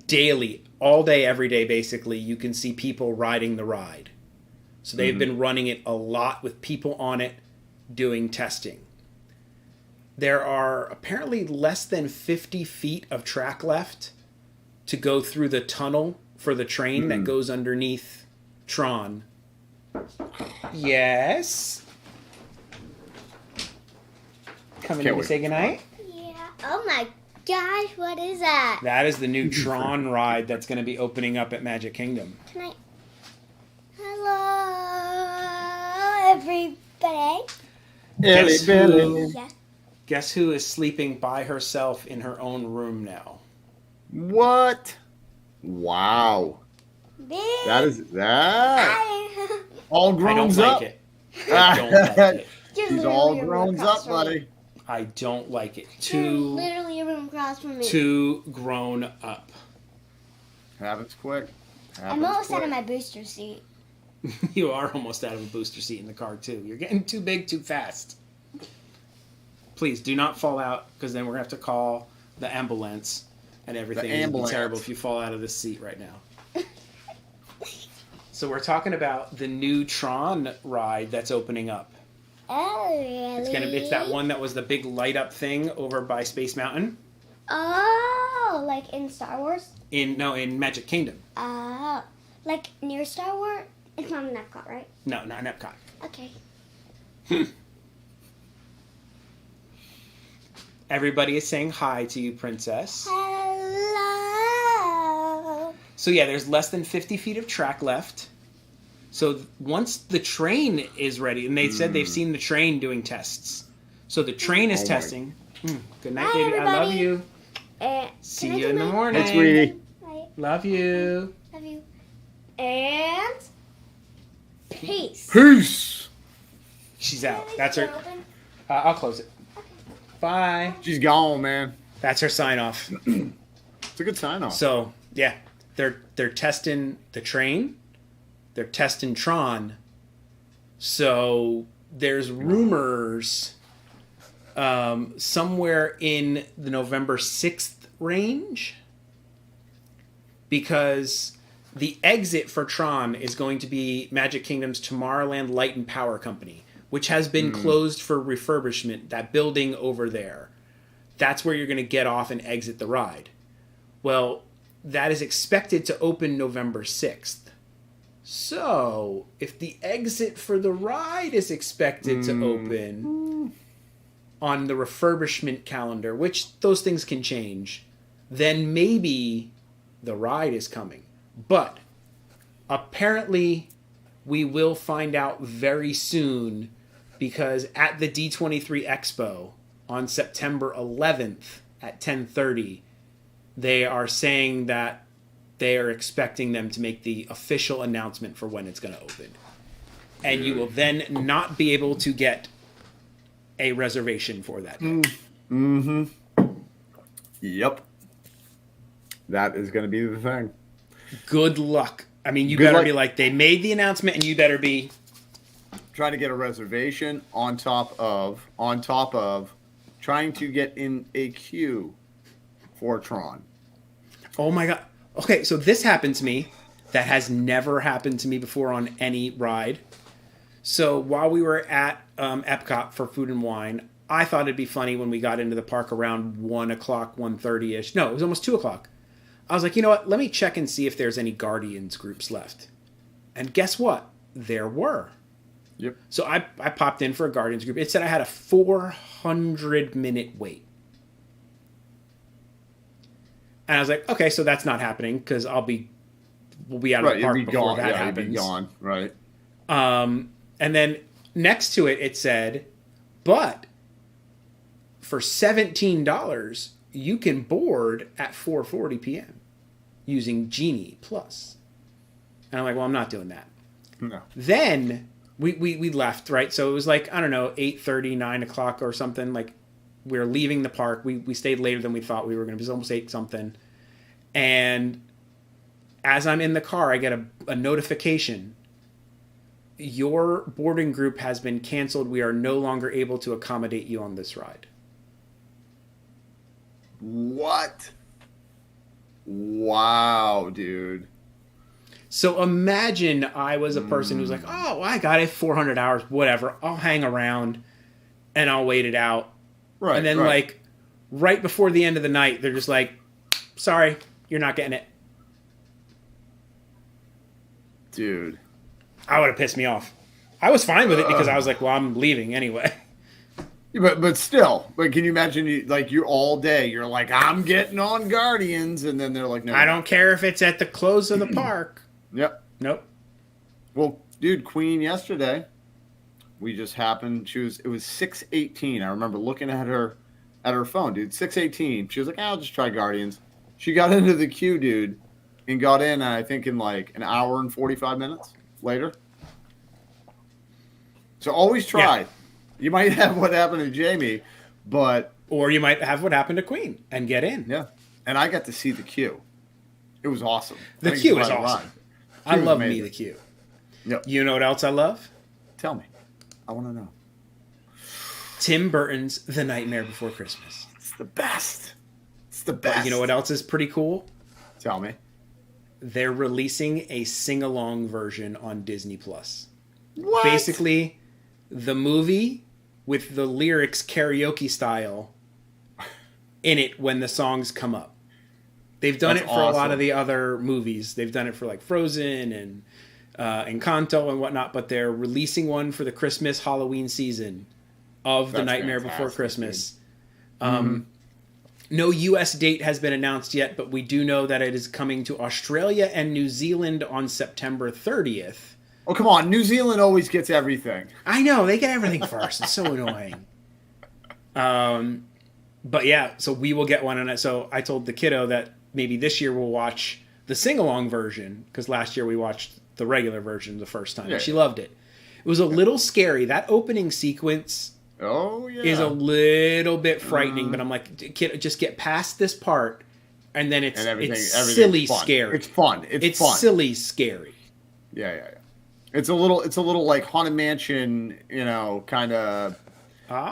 daily, all day, every day, basically, you can see people riding the ride. So they've been running it a lot with people on it doing testing. There are apparently less than 50 feet of track left to go through the tunnel for the train that goes underneath Tron. Yes. Coming in to say goodnight? Yeah. Oh my gosh, what is that? That is the new Tron ride that's going to be opening up at Magic Kingdom. Hello, everybody. Guess who is sleeping by herself in her own room now? What? Wow. That is all grown up. I don't like it. I don't like it. She's all grown up, buddy. I don't like it. Literally a room across from me. Too grown up. Happens quick. I'm almost out of my booster seat. You are almost out of a booster seat in the car, too. You're getting too big too fast. Please do not fall out, because then we're going to have to call the ambulance and everything. It would be terrible if you fall out of this seat right now. So we're talking about the new Tron ride that's opening up. Oh, really? It's that one that was the big light up thing over by Space Mountain. Oh, like in Star Wars? In Magic Kingdom. Oh, like near Star Wars? It's not in Epcot, right? No, not in Epcot. Okay. Everybody is saying hi to you, Princess. Hello. So yeah, there's less than 50 feet of track left. So once the train is ready, and they said they've seen the train doing tests. So the train is testing. Good night, baby. Everybody. I love you. See you in the morning. Hey, sweetie. Love you. Love you. And peace. Peace. She's out. That's her. I'll close it. Okay. Bye. She's gone, man. That's her sign off. It's a good sign off. So yeah, they're testing the train. They're testing Tron. So there's rumors somewhere in the November 6th range, because the exit for Tron is going to be Magic Kingdom's Tomorrowland Light and Power Company, which has been closed for refurbishment, that building over there. That's where you're going to get off and exit the ride. Well, that is expected to open November 6th. So, if the exit for the ride is expected to open on the refurbishment calendar, which those things can change, then maybe the ride is coming. But apparently we will find out very soon, because at the D23 Expo on September 11th at 10:30, they are saying that they are expecting them to make the official announcement for when it's going to open. And you will then not be able to get a reservation for that day. Mm-hmm. Yep. That is going to be the thing. Good luck. I mean, you better be like, they made the announcement, and you better be trying to get a reservation on top of trying to get in a queue for Tron. Oh my god. Okay, so this happened to me. That has never happened to me before on any ride. So while we were at Epcot for Food and Wine, I thought it'd be funny when we got into the park around 1 o'clock, 1:30ish. No, it was almost 2 o'clock. I was like, you know what? Let me check and see if there's any Guardians groups left. And guess what? There were. Yep. So I popped in for a Guardians group. It said I had a 400-minute wait. And I was like, okay, so that's not happening because we'll be out of the park before that happens. You'll be gone, right? And then next to it, it said, but for $17, you can board at 4:40 p.m. using Genie Plus. And I'm like, well, I'm not doing that. No. Then we left, right? So it was like, I don't know, 8:30, 9 o'clock or something. Like, we were leaving the park. We stayed later than we thought we were going to. It was almost 8 something. And as I'm in the car, I get a notification. Your boarding group has been canceled. We are no longer able to accommodate you on this ride. What? Wow, dude. So imagine I was a person who's like, oh, I got it, 400 hours, whatever. I'll hang around and I'll wait it out. Right. And then, like, right before the end of the night, they're just like, sorry, you're not getting it. Dude. I would have pissed me off. I was fine with it because I was like, well, I'm leaving anyway. Yeah, but still, can you imagine you're all day, you're like, I'm getting on Guardians, and then they're like, no. I don't care if it's at the close of the park. Yep. Nope. Well, dude, Queen yesterday, we just happened, it was 6:18. I remember looking at her phone, dude, 6:18. She was like, I'll just try Guardians. She got into the queue, dude, and got in, I think, in like an hour and 45 minutes later. So always try. Yeah. You might have what happened to Jamie, but... Or you might have what happened to Queen and get in. Yeah. And I got to see the queue. It was awesome. The queue is awesome. I love me the queue. Yep. You know what else I love? Tell me. I want to know. Tim Burton's The Nightmare Before Christmas. It's the best. It's the best. But you know what else is pretty cool? Tell me. They're releasing a sing-along version on Disney+. What? Basically, the movie with the lyrics karaoke style in it when the songs come up. They've done it for a lot of the other movies. They've done it for like Frozen and Encanto and whatnot, but they're releasing one for the Christmas Halloween season of The Nightmare Before Christmas. No U.S. date has been announced yet, but we do know that it is coming to Australia and New Zealand on September 30th. Oh, come on. New Zealand always gets everything. I know. They get everything first. It's so annoying. But yeah, so we will get one. And so I told the kiddo that maybe this year we'll watch the sing-along version, because last year we watched the regular version the first time. Yeah. She loved it. It was a little scary. That opening sequence is a little bit frightening, but I'm like, kid, just get past this part, and then it's silly scary. It's fun. It's fun. Silly scary. Yeah. It's a little like Haunted Mansion, kind of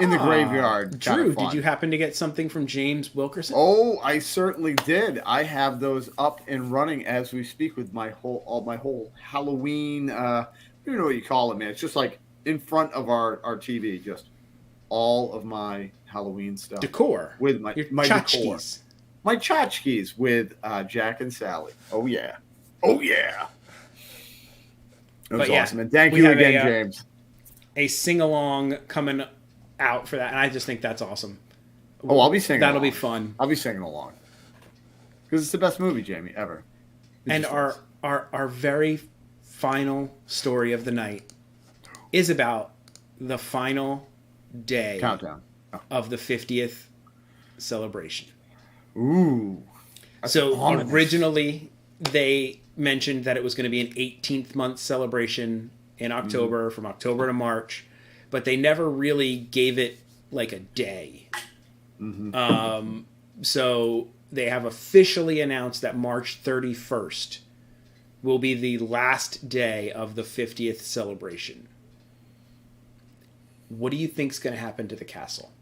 in the graveyard. Drew, did you happen to get something from James Wilkerson? Oh, I certainly did. I have those up and running as we speak with my whole Halloween. I don't know what you call it, man. It's just like in front of our TV, just all of my Halloween stuff. Decor. With my decor. My tchotchkes with Jack and Sally. Oh, yeah. That was awesome. And thank you again, James. A sing-along coming out for that, and I just think that's awesome. Oh, I'll be singing That'll along. Be fun. I'll be singing along. Because it's the best movie, Jamie, ever. And our very final story of the night is about the final day of the 50th celebration. Ooh. So originally they mentioned that it was going to be an 18th month celebration in October, from October to March, but they never really gave it like a day. So they have officially announced that March 31st will be the last day of the 50th celebration. What do you think's going to happen to the castle?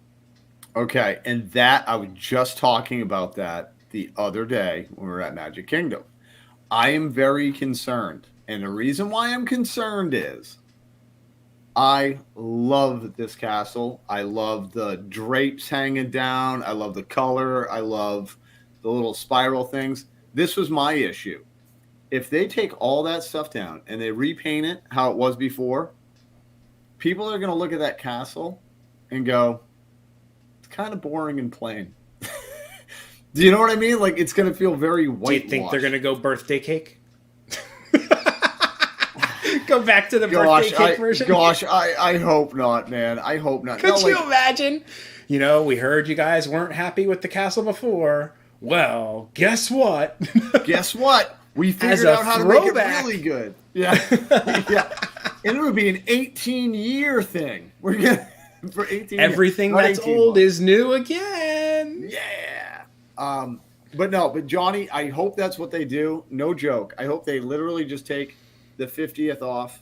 Okay, and that I was just talking about that the other day when we were at Magic Kingdom. I am very concerned, and the reason why I'm concerned is I love this castle. I love the drapes hanging down. I love the color. I love the little spiral things. This was my issue. If they take all that stuff down and they repaint it how it was before, people are going to look at that castle and go, it's kind of boring and plain. Do you know what I mean? Like, it's going to feel very whitewashed. Do you think they're going to go birthday cake? Go back to the birthday cake version? Gosh, I hope not, man. I hope not. Could you imagine? You know, we heard you guys weren't happy with the castle before. Well, guess what? Guess what? We figured out how to make it really good. Yeah. Yeah. And it would be an 18-year thing. We're gonna for 18 Everything years, that's old months. is new again. Yeah. But Johnny, I hope that's what they do. No joke. I hope they literally just take the 50th off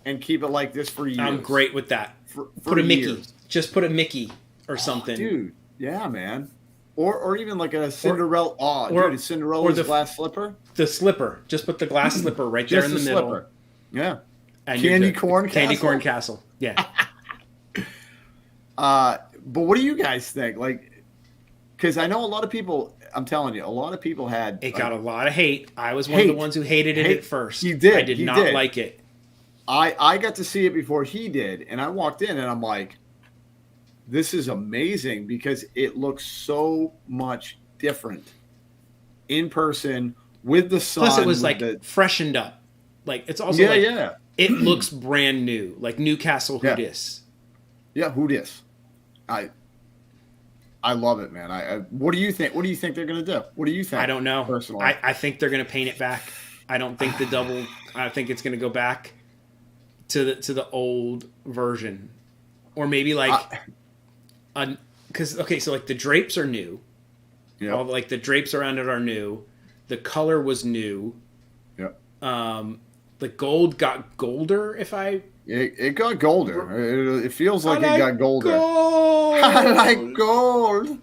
and keep it like this for years. I'm great with that. For put a Mickey. years. Just put a Mickey or something. Dude, yeah, man. Or even like a Cinderella. A Cinderella's glass slipper. The slipper. Just put the glass slipper right there in the middle. Slipper. Yeah. And Candy corn castle. Yeah. But what do you guys think? Like, because I know a lot of people. I'm telling you, a lot of people had. It got a lot of hate. I was one of the ones who hated it at first. He did. I did not like it. I got to see it before he did, and I walked in and I'm like, this is amazing because it looks so much different in person with the sun. Plus, it was like freshened up. Like it's also it looks brand new, like Newcastle Who Dis. Yeah, Who Dis. I love it, man. What do you think? What do you think they're gonna do? What do you think? I don't know. Personally, I think they're gonna paint it back. I don't think the double. I think it's gonna go back to the old version, or maybe like. Because so like the drapes are new, all like the drapes around it are new, the color was new, the gold got golder. It got golder. It feels like it got golder. Gold. I like gold.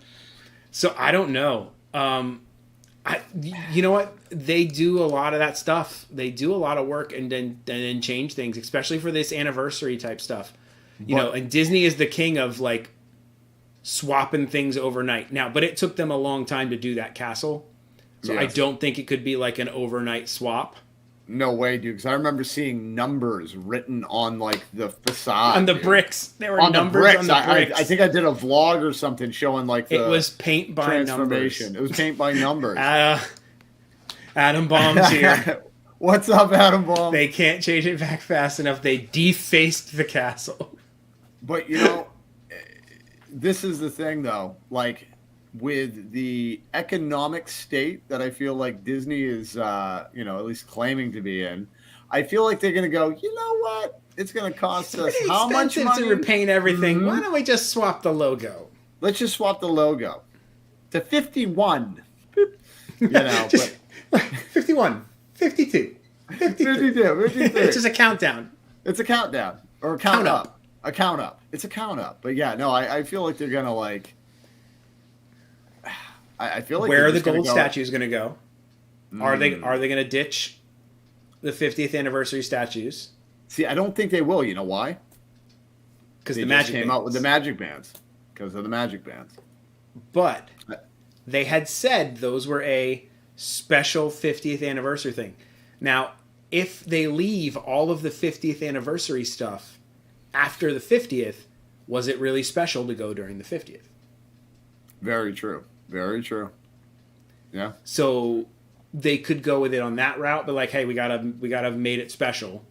So I don't know. You know what? They do a lot of that stuff. They do a lot of work and then change things, especially for this anniversary type stuff. You know, and Disney is the king of like. Swapping things overnight now, but it took them a long time to do that castle, so I don't think it could be like an overnight swap. No way, dude. Because I remember seeing numbers written on like the facade on the bricks. There were numbers on the bricks. I think I did a vlog or something showing like the it was paint by numbers. It was paint by numbers. Adam Baum's here. What's up, Adam Baum? They can't change it back fast enough. They defaced the castle. But you know. This is the thing, though. Like, with the economic state that I feel like Disney is, at least claiming to be in, I feel like they're going to go, you know what? It's going to cost us how much money? To repaint everything. Mm-hmm. Why don't we just swap the logo? Let's just swap the logo to 51. You know, 51, 52, 53. 52. It's just a countdown. It's a countdown. Or a count up. A count up. It's a count up. But yeah, no, I feel like they're going to like... I feel like where are the gold statues going to go? Are they going to ditch the 50th anniversary statues? See, I don't think they will. You know why? Because the magic came out with the magic bands. Because of the magic bands. But they had said those were a special 50th anniversary thing. Now, if they leave all of the 50th anniversary stuff after the 50th, was it really special to go during the 50th? Very true. Very true. Yeah. So they could go with it on that route, but like, hey, we gotta have made it special.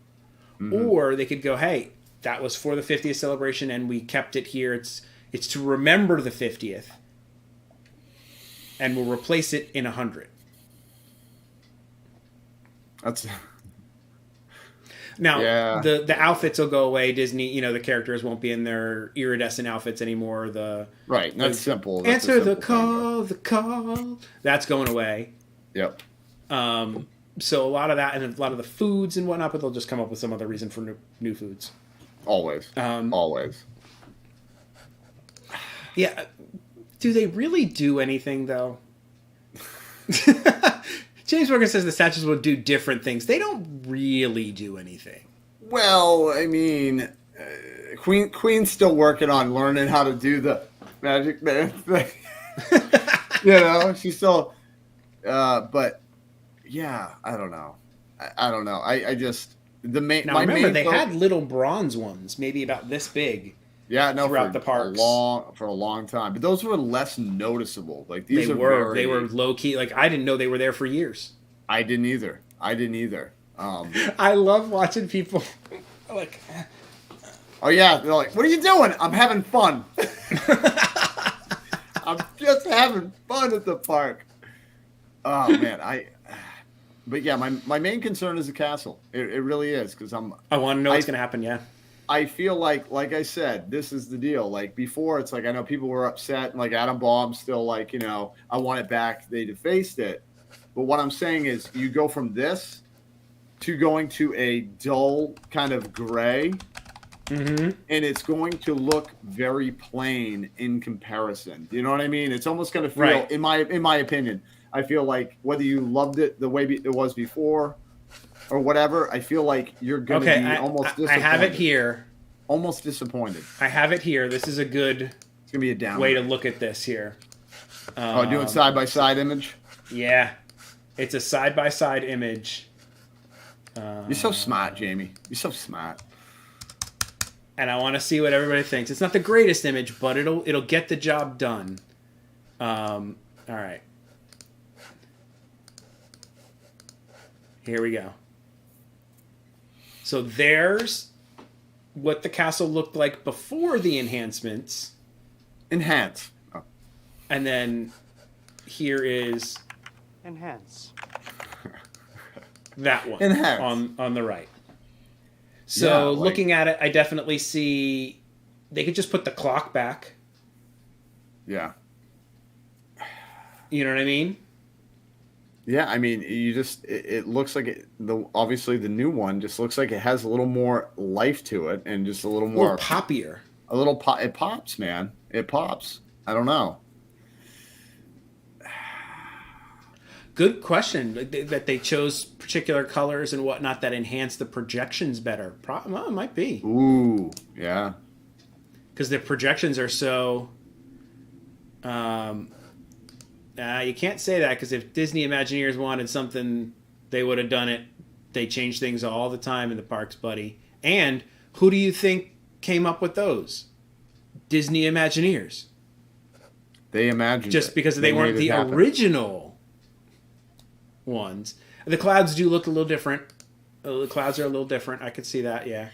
Mm-hmm. Or they could go, hey, that was for the 50th celebration and we kept it here. It's to remember the 50th. And we'll replace it in 100. That's now the outfits will go away. Disney, the characters won't be in their iridescent outfits anymore. That's simple. That's answer the call, the call. That's going away. Yep. So a lot of that and a lot of the foods and whatnot, but they'll just come up with some other reason for new foods. Always. Always. Yeah. Do they really do anything, though? James Morgan says the statues will do different things. They don't really do anything. Well, I mean, Queen's still working on learning how to do the Magic Man thing. She's still, but yeah, I don't know. I don't know. I just Now remember, they had little bronze ones, maybe about this big. Yeah, no, throughout the parks for a long time, but those were less noticeable. Like these they were low key. Like I didn't know they were there for years. I didn't either. I love watching people like. Oh yeah, they're like, "What are you doing?" I'm having fun. I'm just having fun at the park. Oh man, But yeah, my main concern is the castle. It really is because I want to know what's going to happen. Yeah. I feel like I said, this is the deal. Like before, it's like I know people were upset, and like Adam Baum's still like, I want it back. They defaced it. But what I'm saying is, you go from this to going to a dull kind of gray, and it's going to look very plain in comparison. You know what I mean? It's almost going to feel, right. in my opinion, I feel like whether you loved it the way it was before or whatever, I feel like you're going to be almost disappointed. I have it here. Almost disappointed. I have it here. This is a good it's gonna be a down way to look at this here. Doing side-by-side image? Yeah. It's a side-by-side image. You're so smart, Jamie. You're so smart. And I want to see what everybody thinks. It's not the greatest image, but it'll get the job done. All right. Here we go. So there's what the castle looked like before the enhancements. Enhance. Oh. And then here is Enhance. that one Enhance. on the right. So looking at it, I definitely see they could just put the clock back. Yeah. You know what I mean? Yeah, I mean, it looks like obviously the new one just looks like it has a little more life to it and just a little more poppier. It pops, man. It pops. I don't know. Good question. That they chose particular colors and whatnot that enhance the projections better. Well, it might be. Ooh, yeah. Because the projections are so. You can't say that because if Disney Imagineers wanted something, they would have done it. They change things all the time in the parks, buddy. And who do you think came up with those? Disney Imagineers. They imagined just it. Because they weren't the original ones. The clouds do look a little different. The clouds are a little different. I could see that, yeah.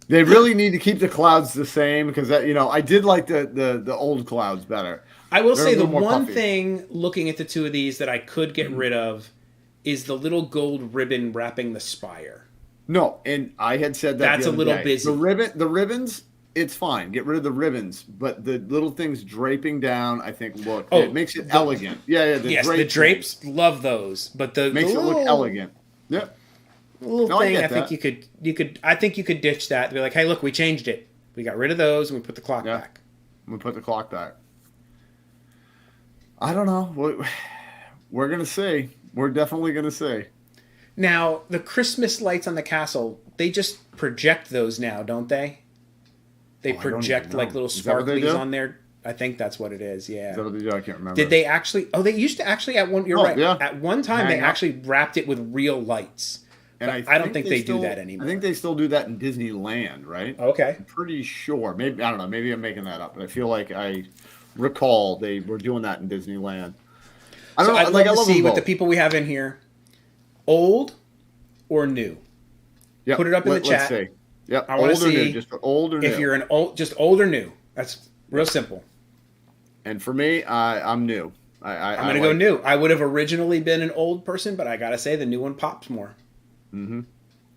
They really need to keep the clouds the same because I did like the old clouds better. I will say the one thing looking at the two of these that I could get rid of is the little gold ribbon wrapping the spire. No, and I had said that that's a little busy. The ribbons, it's fine. Get rid of the ribbons, but the little things draping down, I think it makes it elegant. Yeah. The drapes love those, but makes it look elegant. Yep. Little thing, I think you could. I think you could ditch that. Be like, hey, look, we changed it. We got rid of those and we put the clock back. We put the clock back. I don't know. We're gonna see. We're definitely gonna see. Now the Christmas lights on the castle, they just project those now, don't they? They project like little sparklies on there. I think that's what it is. Yeah. Is that what they do? I can't remember. Did they actually? Oh, they used to actually at one. You're right. Yeah. At one time, they actually wrapped it with real lights. And I don't think they do that anymore. I think they still do that in Disneyland, right? Okay. I'm pretty sure. Maybe I don't know. Maybe I'm making that up, but I feel like I recall they were doing that in Disneyland. I don't know. I'd love to see what the people we have in here, old or new. Yep. Put it up in the chat. Let's see. Yep. I want to see new, just old or new. If you're just old or new. That's real simple. And for me, I'm new. I'm going to go new. I would have originally been an old person, but I got to say the new one pops more. Mm-hmm.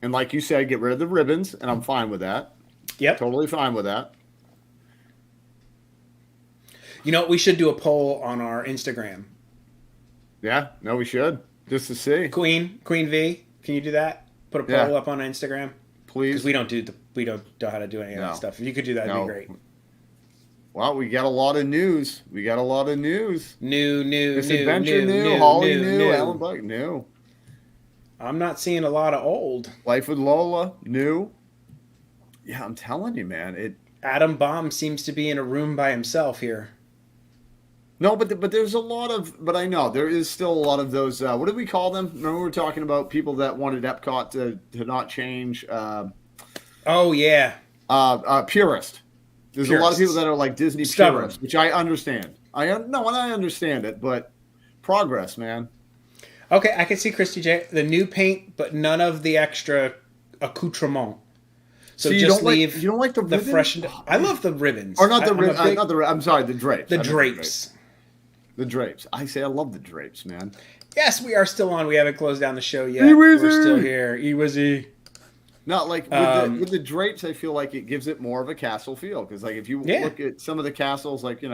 And like you said, get rid of the ribbons, and I'm fine with that. Yep. Totally fine with that. You know, we should do a poll on our Instagram. Yeah, no, we should. Just to see. Queen V, can you do that? Put a poll up on Instagram? Please. Because we don't know how to do any of that stuff. If you could do that, it'd be great. Well, we got a lot of news. New, Misadventure new, Holly new, Alan Buck new. I'm not seeing a lot of old. Life with Lola new. Yeah, I'm telling you, man. Adam Bomb seems to be in a room by himself here. No, but there's a lot of. But I know there is still a lot of those. What did we call them? Remember we were talking about people that wanted Epcot to not change. Oh yeah. Purist. There's a lot of people that are like Disney Stubborn. purists, which I understand. I understand it, but progress, man. Okay, I can see Christy J. The new paint, but none of the extra accoutrement. So you just don't leave. You don't like the ribbons? fresh. I love the ribbons. Or not the ribbons. I'm sorry, the drapes. The drapes. The drapes. I love the drapes, man. Yes, we are still on. We haven't closed down the show yet. We're still here. Ewizzy. Not like with the drapes, I feel like it gives it more of a castle feel. Because like if you look at some of the castles, like in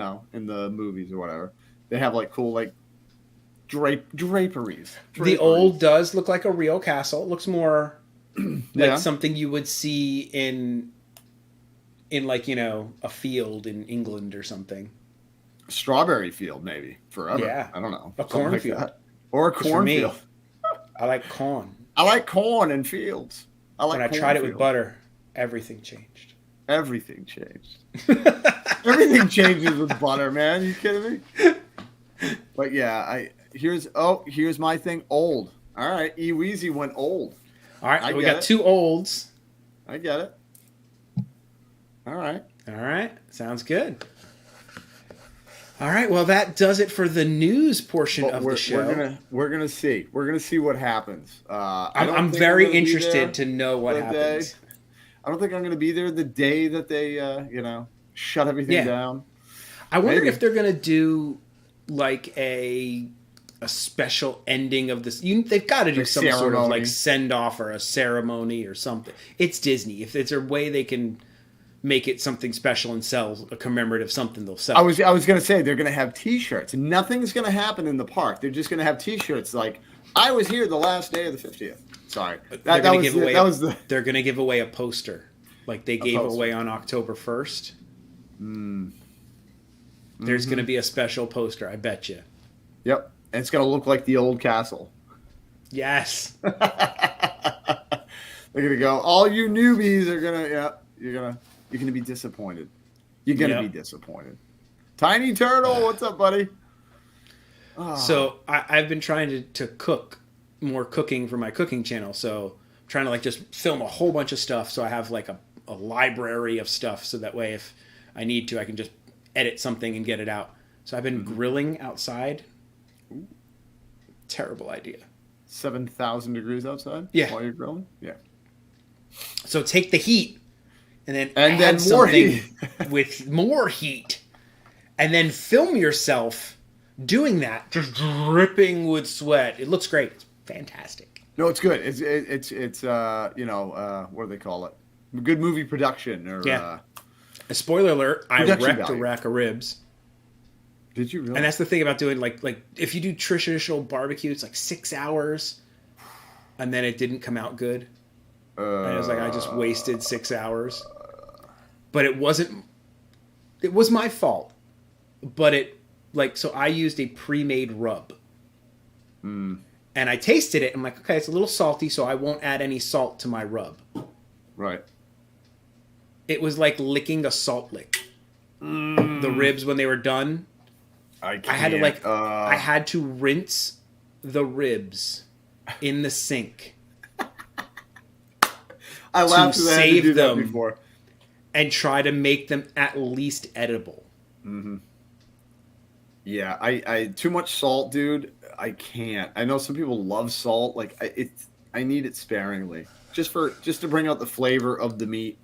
the movies or whatever, they have like cool like draperies. The old does look like a real castle. It looks more like something you would see in like a field in England or something. Strawberry field maybe forever. Yeah, I don't know. A cornfield like or a cornfield. I like corn. I like corn and fields. When I tried it with butter, everything changed. Everything changed. Everything changes with butter, man. You kidding me? But yeah, here's my thing. Old. All right, Eweezy went old. All right, we got two olds. I get it. All right. Sounds good. All right, well that does it for the news portion of the show. We're gonna see. We're gonna see what happens. I'm very interested to know what happens. I don't think I'm gonna be there the day that they shut everything down. I wonder if they're gonna do like a special ending of this. They've got to do some sort of like send off or a ceremony or something. It's Disney. If it's a way they can make it something special and sell a commemorative something, they'll sell. I was going to say they're going to have T-shirts. Nothing's going to happen in the park. They're just going to have T-shirts like I was here the last day of the 50th. Sorry, they're going to give away a poster like they gave away on October 1st. There's going to be a special poster. I bet you. Yep, and it's going to look like the old castle. Yes. They're going to go. All you newbies are going to. Yeah, you're going to be disappointed. You're going to be disappointed. Tiny Turtle, what's up, buddy? Oh. So I've been trying to cook more cooking for my cooking channel. So I'm trying to like just film a whole bunch of stuff. So I have like a library of stuff. So that way if I need to, I can just edit something and get it out. So I've been grilling outside. Ooh. Terrible idea. 7,000 degrees outside? Yeah. While you're grilling? Yeah. So take the heat. And then add more heat with more heat, and then film yourself doing that, just dripping with sweat. It looks great. It's fantastic. No, it's good. It's what do they call it? Good movie production or A spoiler alert: I wrecked a rack of ribs. Did you really? And that's the thing about doing like if you do traditional barbecue, it's like 6 hours, and then it didn't come out good. And I was like, I just wasted 6 hours. But it was my fault. But so I used a pre-made rub. And I tasted it. I'm like, okay, it's a little salty, so I won't add any salt to my rub. Right. It was like licking a salt lick. The ribs when they were done. I had to rinse the ribs in the sink. I laughed to that I had to do them that before. And try to make them at least edible. Mm-hmm. Yeah, I too much salt, dude. I can't. I know some people love salt. Like I need it sparingly, just to bring out the flavor of the meat.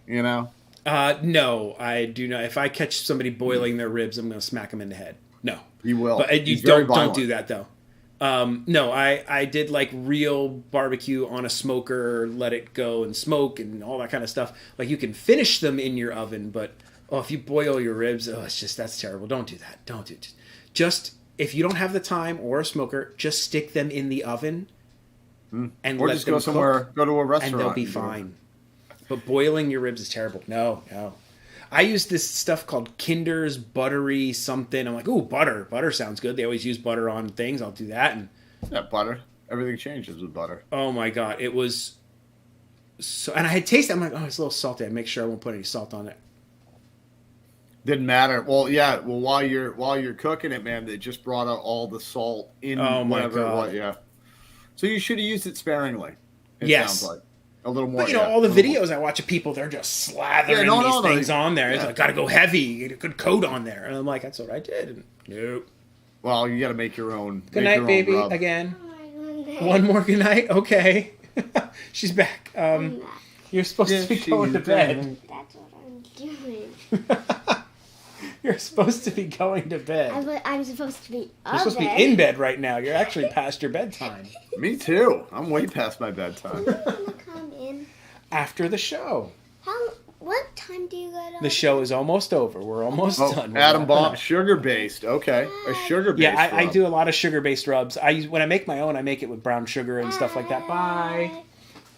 You know. No, I do not. If I catch somebody boiling their ribs, I'm going to smack them in the head. No, you will. But you don't do that though. No, I did like real barbecue on a smoker, let it go and smoke and all that kind of stuff. Like you can finish them in your oven, but if you boil your ribs, that's terrible. Don't do that. Don't do it. Just if you don't have the time or a smoker, just stick them in the oven and or let just them go somewhere, cook, go to a restaurant, and they'll be fine. But boiling your ribs is terrible. No. I use this stuff called Kinder's Buttery something. I'm like, ooh, butter. Butter sounds good. They always use butter on things. I'll do that. And Yeah, butter. Everything changes with butter. oh my God, it was so. And I had tasted. I'm like, oh, it's a little salty. I make sure I won't put any salt on it. Didn't matter. Well, yeah. Well, while you're cooking it, man, they just brought out all the salt in Oh my whatever God. it was. Yeah. So you should have used it sparingly. It Yes. sounds like a little more. But you know, yeah, all the a little videos I watch of people, they're just slathering Yeah, no, these no, things on there. It's yeah. like, gotta go heavy, get a good coat on there. And I'm like, that's what I did. And nope. Well, you got to make your own. Good make night, your own baby. rub. Again. Oh my God. One more good night. Okay. She's back. You're supposed Yeah, to be she's going to bed. That's what I'm doing. You're supposed to be going to bed. I'm supposed to be You're up supposed to there. be in bed right now. You're actually past your bedtime. Me too. I'm way past my bedtime. You wanna come in? After the show. What time do you go to? The show is almost over. We're almost Oh, done. Adam Bob, sugar based. Okay, a sugar based. Yeah, I do a lot of sugar-based rubs. When I make my own, I make it with brown sugar and stuff like that. Bye.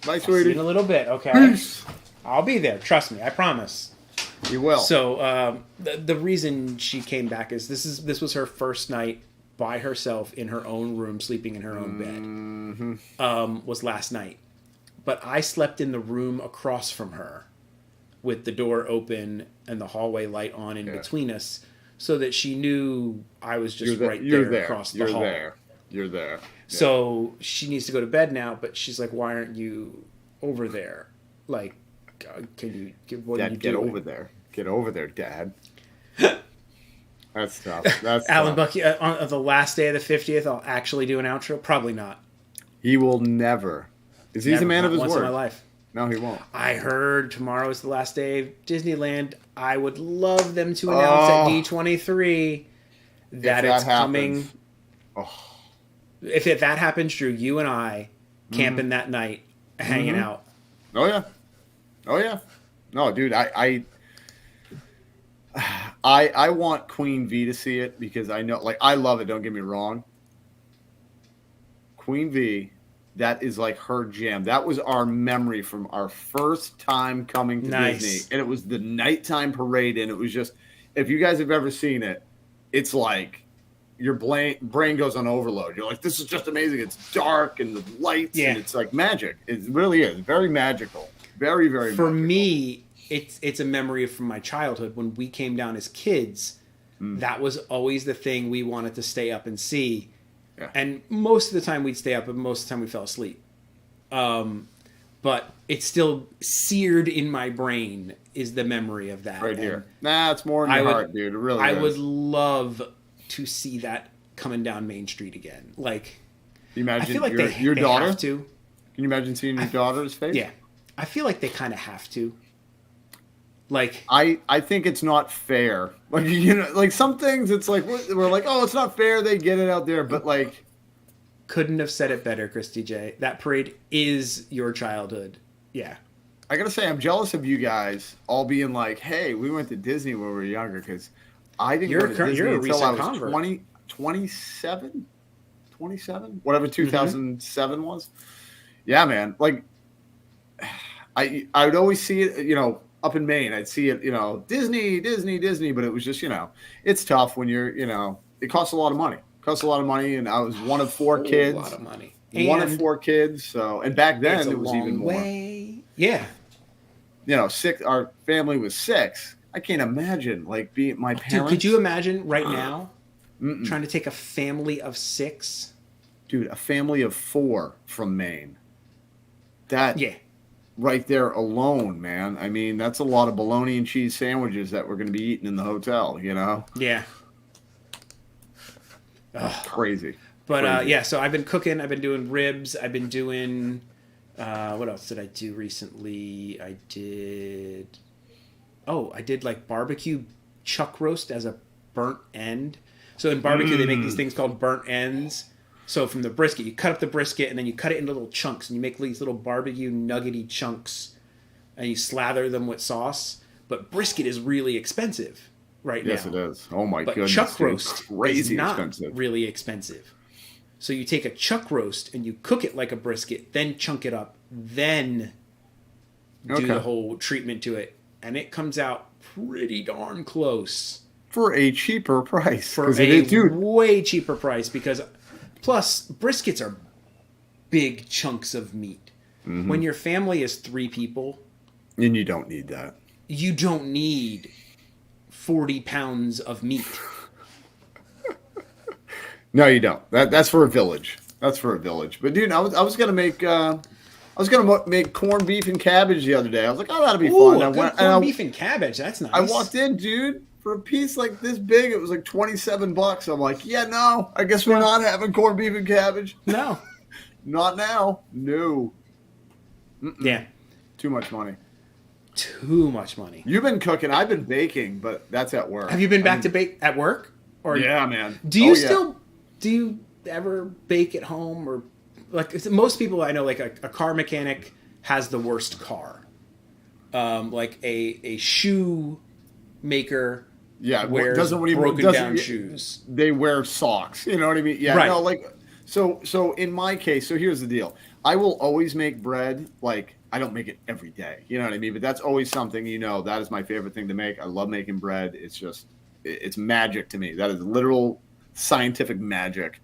Bye, See you sweetie. in a little bit, okay? Peace. I'll be there. Trust me. I promise. You will. So the reason she came back is this was her first night by herself in her own room, sleeping in her own bed. Was last night, but I slept in the room across from her, with the door open and the hallway light on in between us, so that she knew I was just right there across the hall. You're there. Yeah. So she needs to go to bed now, but she's like, "Why aren't you over there? Like, can you what are Dad, you get doing?" over there. Get over there, Dad. That's tough. That's Alan tough. Bucky, on the last day of the 50th, I'll actually do an outro. Probably not. He will never. Because he's Never, a man not of his once word. in my life. No, he won't. I heard tomorrow is the last day of Disneyland. I would love them to announce at D23 that it's coming. Oh. If that happens, Drew, you and I camping that night, hanging out. Oh yeah. Oh yeah. No, dude, I want Queen V to see it because I know, like, I love it. Don't get me wrong. Queen V, that is like her jam. That was our memory from our first time coming to Disney, and it was the nighttime parade, and it was just, if you guys have ever seen it, it's like your brain goes on overload. You're like, this is just amazing. It's dark and the lights, and it's like magic. It really is very magical. Very, very. For magical. me, it's a memory from my childhood when we came down as kids. That was always the thing we wanted to stay up and see. Yeah. And most of the time we'd stay up, and most of the time we fell asleep. But it's still seared in my brain is the memory of that. Right and here. Nah, it's more in your heart, dude. It really I is. would love to see that coming down Main Street again. Like, you imagine I feel like your they daughter? have to. Can you imagine seeing your daughter's face? Yeah. I feel like they kind of have to. Like, I think it's not fair. Like, you know, like some things it's like we're like, oh, it's not fair. They get it out there, but like, couldn't have said it better, Christy J. That parade is your childhood. Yeah. I gotta say, I'm jealous of you guys all being like, hey, we went to Disney when we were younger because I didn't go to Disney you're a until I recent was convert. 27, whatever 2007 was. Yeah, man. Like, I would always see it, you know, up in Maine. I'd see it, you know, Disney, but it was just, you know, it's tough when you're, you know, it costs a lot of money. And I was one of four kids. A lot of money. One of four kids. So, and back then it's a it was long even more. way. Yeah. You know, our family was 6. I can't imagine like being my parents. Dude, could you imagine right now trying to take a family of 6? Dude, a family of 4 from Maine. That right there alone, man. I mean, that's a lot of bologna and cheese sandwiches that we're going to be eating in the hotel, you know? Yeah. Crazy. But Crazy. yeah, so I've been cooking. I've been doing ribs. I've been doing what else did I do recently? I did like barbecue chuck roast as a burnt end. So in barbecue they make these things called burnt ends. So from the brisket, you cut up the brisket and then you cut it into little chunks and you make these little barbecue nuggety chunks and you slather them with sauce. But brisket is really expensive right now. Yes, it is. Oh my But goodness. chuck roast crazy is not expensive. really expensive. So you take a chuck roast and you cook it like a brisket, then chunk it up, then do the whole treatment to it, and it comes out pretty darn close For a cheaper price. for 'Cause a it is, dude. way cheaper price, because plus briskets are big chunks of meat. When your family is 3 people, And you don't need that. you don't need 40 pounds of meat. No, you don't. That's for a village. That's for a village. But dude, I was gonna make make corned beef and cabbage the other day. I was like, oh, that'll be Ooh, fun. a good corned beef and cabbage. That's nice. I walked in, dude, for a piece like this big. It was like $27. I'm like, yeah, no, I guess we're not having corned beef and cabbage. No. Not now. No. Yeah. Too much money. Too much money. You've been cooking. I've been baking, but that's at work. Have you been back to bake at work? Or Yeah, man. Do you Oh, yeah. still do you ever bake at home, or like most people I know, like a car mechanic has the worst car. Like a shoe maker Yeah, wears doesn't even broken down shoes. They wear socks. You know what I mean? Yeah. Right. No, like so in my case, so here's the deal. I will always make bread. Like I don't make it every day. You know what I mean? But that's always something, that is my favorite thing to make. I love making bread. It's just it's magic to me. That is literal scientific magic.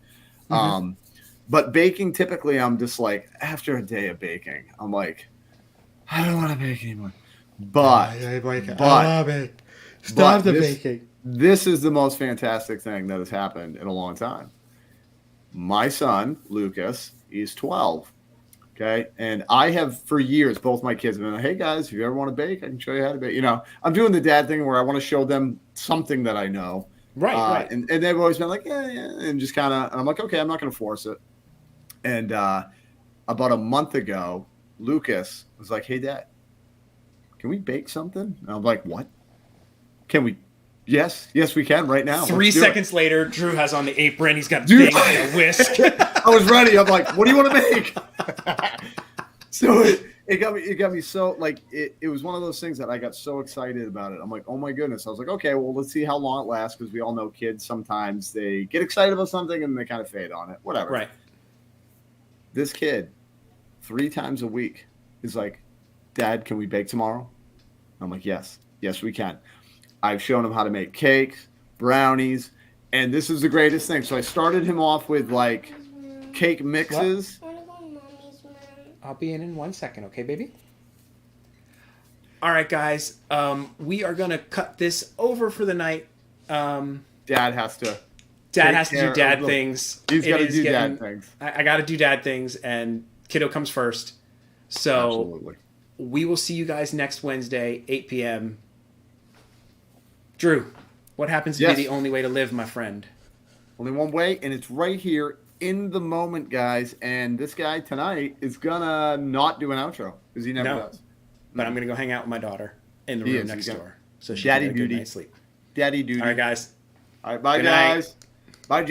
But baking, typically I'm just like, after a day of baking, I'm like, I don't want to bake anymore. But Stop but the this- baking. This is the most fantastic thing that has happened in a long time. My son, Lucas, he's 12. Okay. And I have, for years, both my kids have been like, hey guys, if you ever want to bake, I can show you how to bake. I'm doing the dad thing where I want to show them something that I know. Right. And they've always been like, yeah. And just kind of, I'm like, okay, I'm not going to force it. And about a month ago, Lucas was like, hey, Dad, can we bake something? And I'm like, what? Can we? Yes, we can right now. 3 Let's do seconds later, Drew has on the apron. He's got a Dude. big and a whisk. I was ready. I'm like, what do you want to make? So it got me so like it was one of those things that I got so excited about it. I'm like, oh my goodness. I was like, okay, well, let's see how long it lasts, because we all know kids sometimes they get excited about something and they kind of fade on it. Whatever. Right. This kid 3 times a week is like, Dad, can we bake tomorrow? I'm like, yes, we can. I've shown him how to make cakes, brownies, and this is the greatest thing. So I started him off with like cake mixes. I want to go to mommy's room. I'll be in 1 second, okay, baby? All right, guys. We are going to cut this over for the night. Dad has to. Dad Take has to care do dad of the- things. He's It got to is do getting- dad things. I got to do dad things, and kiddo comes first. So Absolutely. we will see you guys next Wednesday, 8 p.m. Drew, what happens to Yes. be the only way to live, my friend? Only one way, and it's right here in the moment, guys. And this guy tonight is gonna not do an outro because he never No. does. But I'm going to go hang out with my daughter in the He room is. next He's got door. So she daddy can get a good duty. night's sleep. Daddy duty. All right, guys. All right, bye, Good night. guys. Bye, James.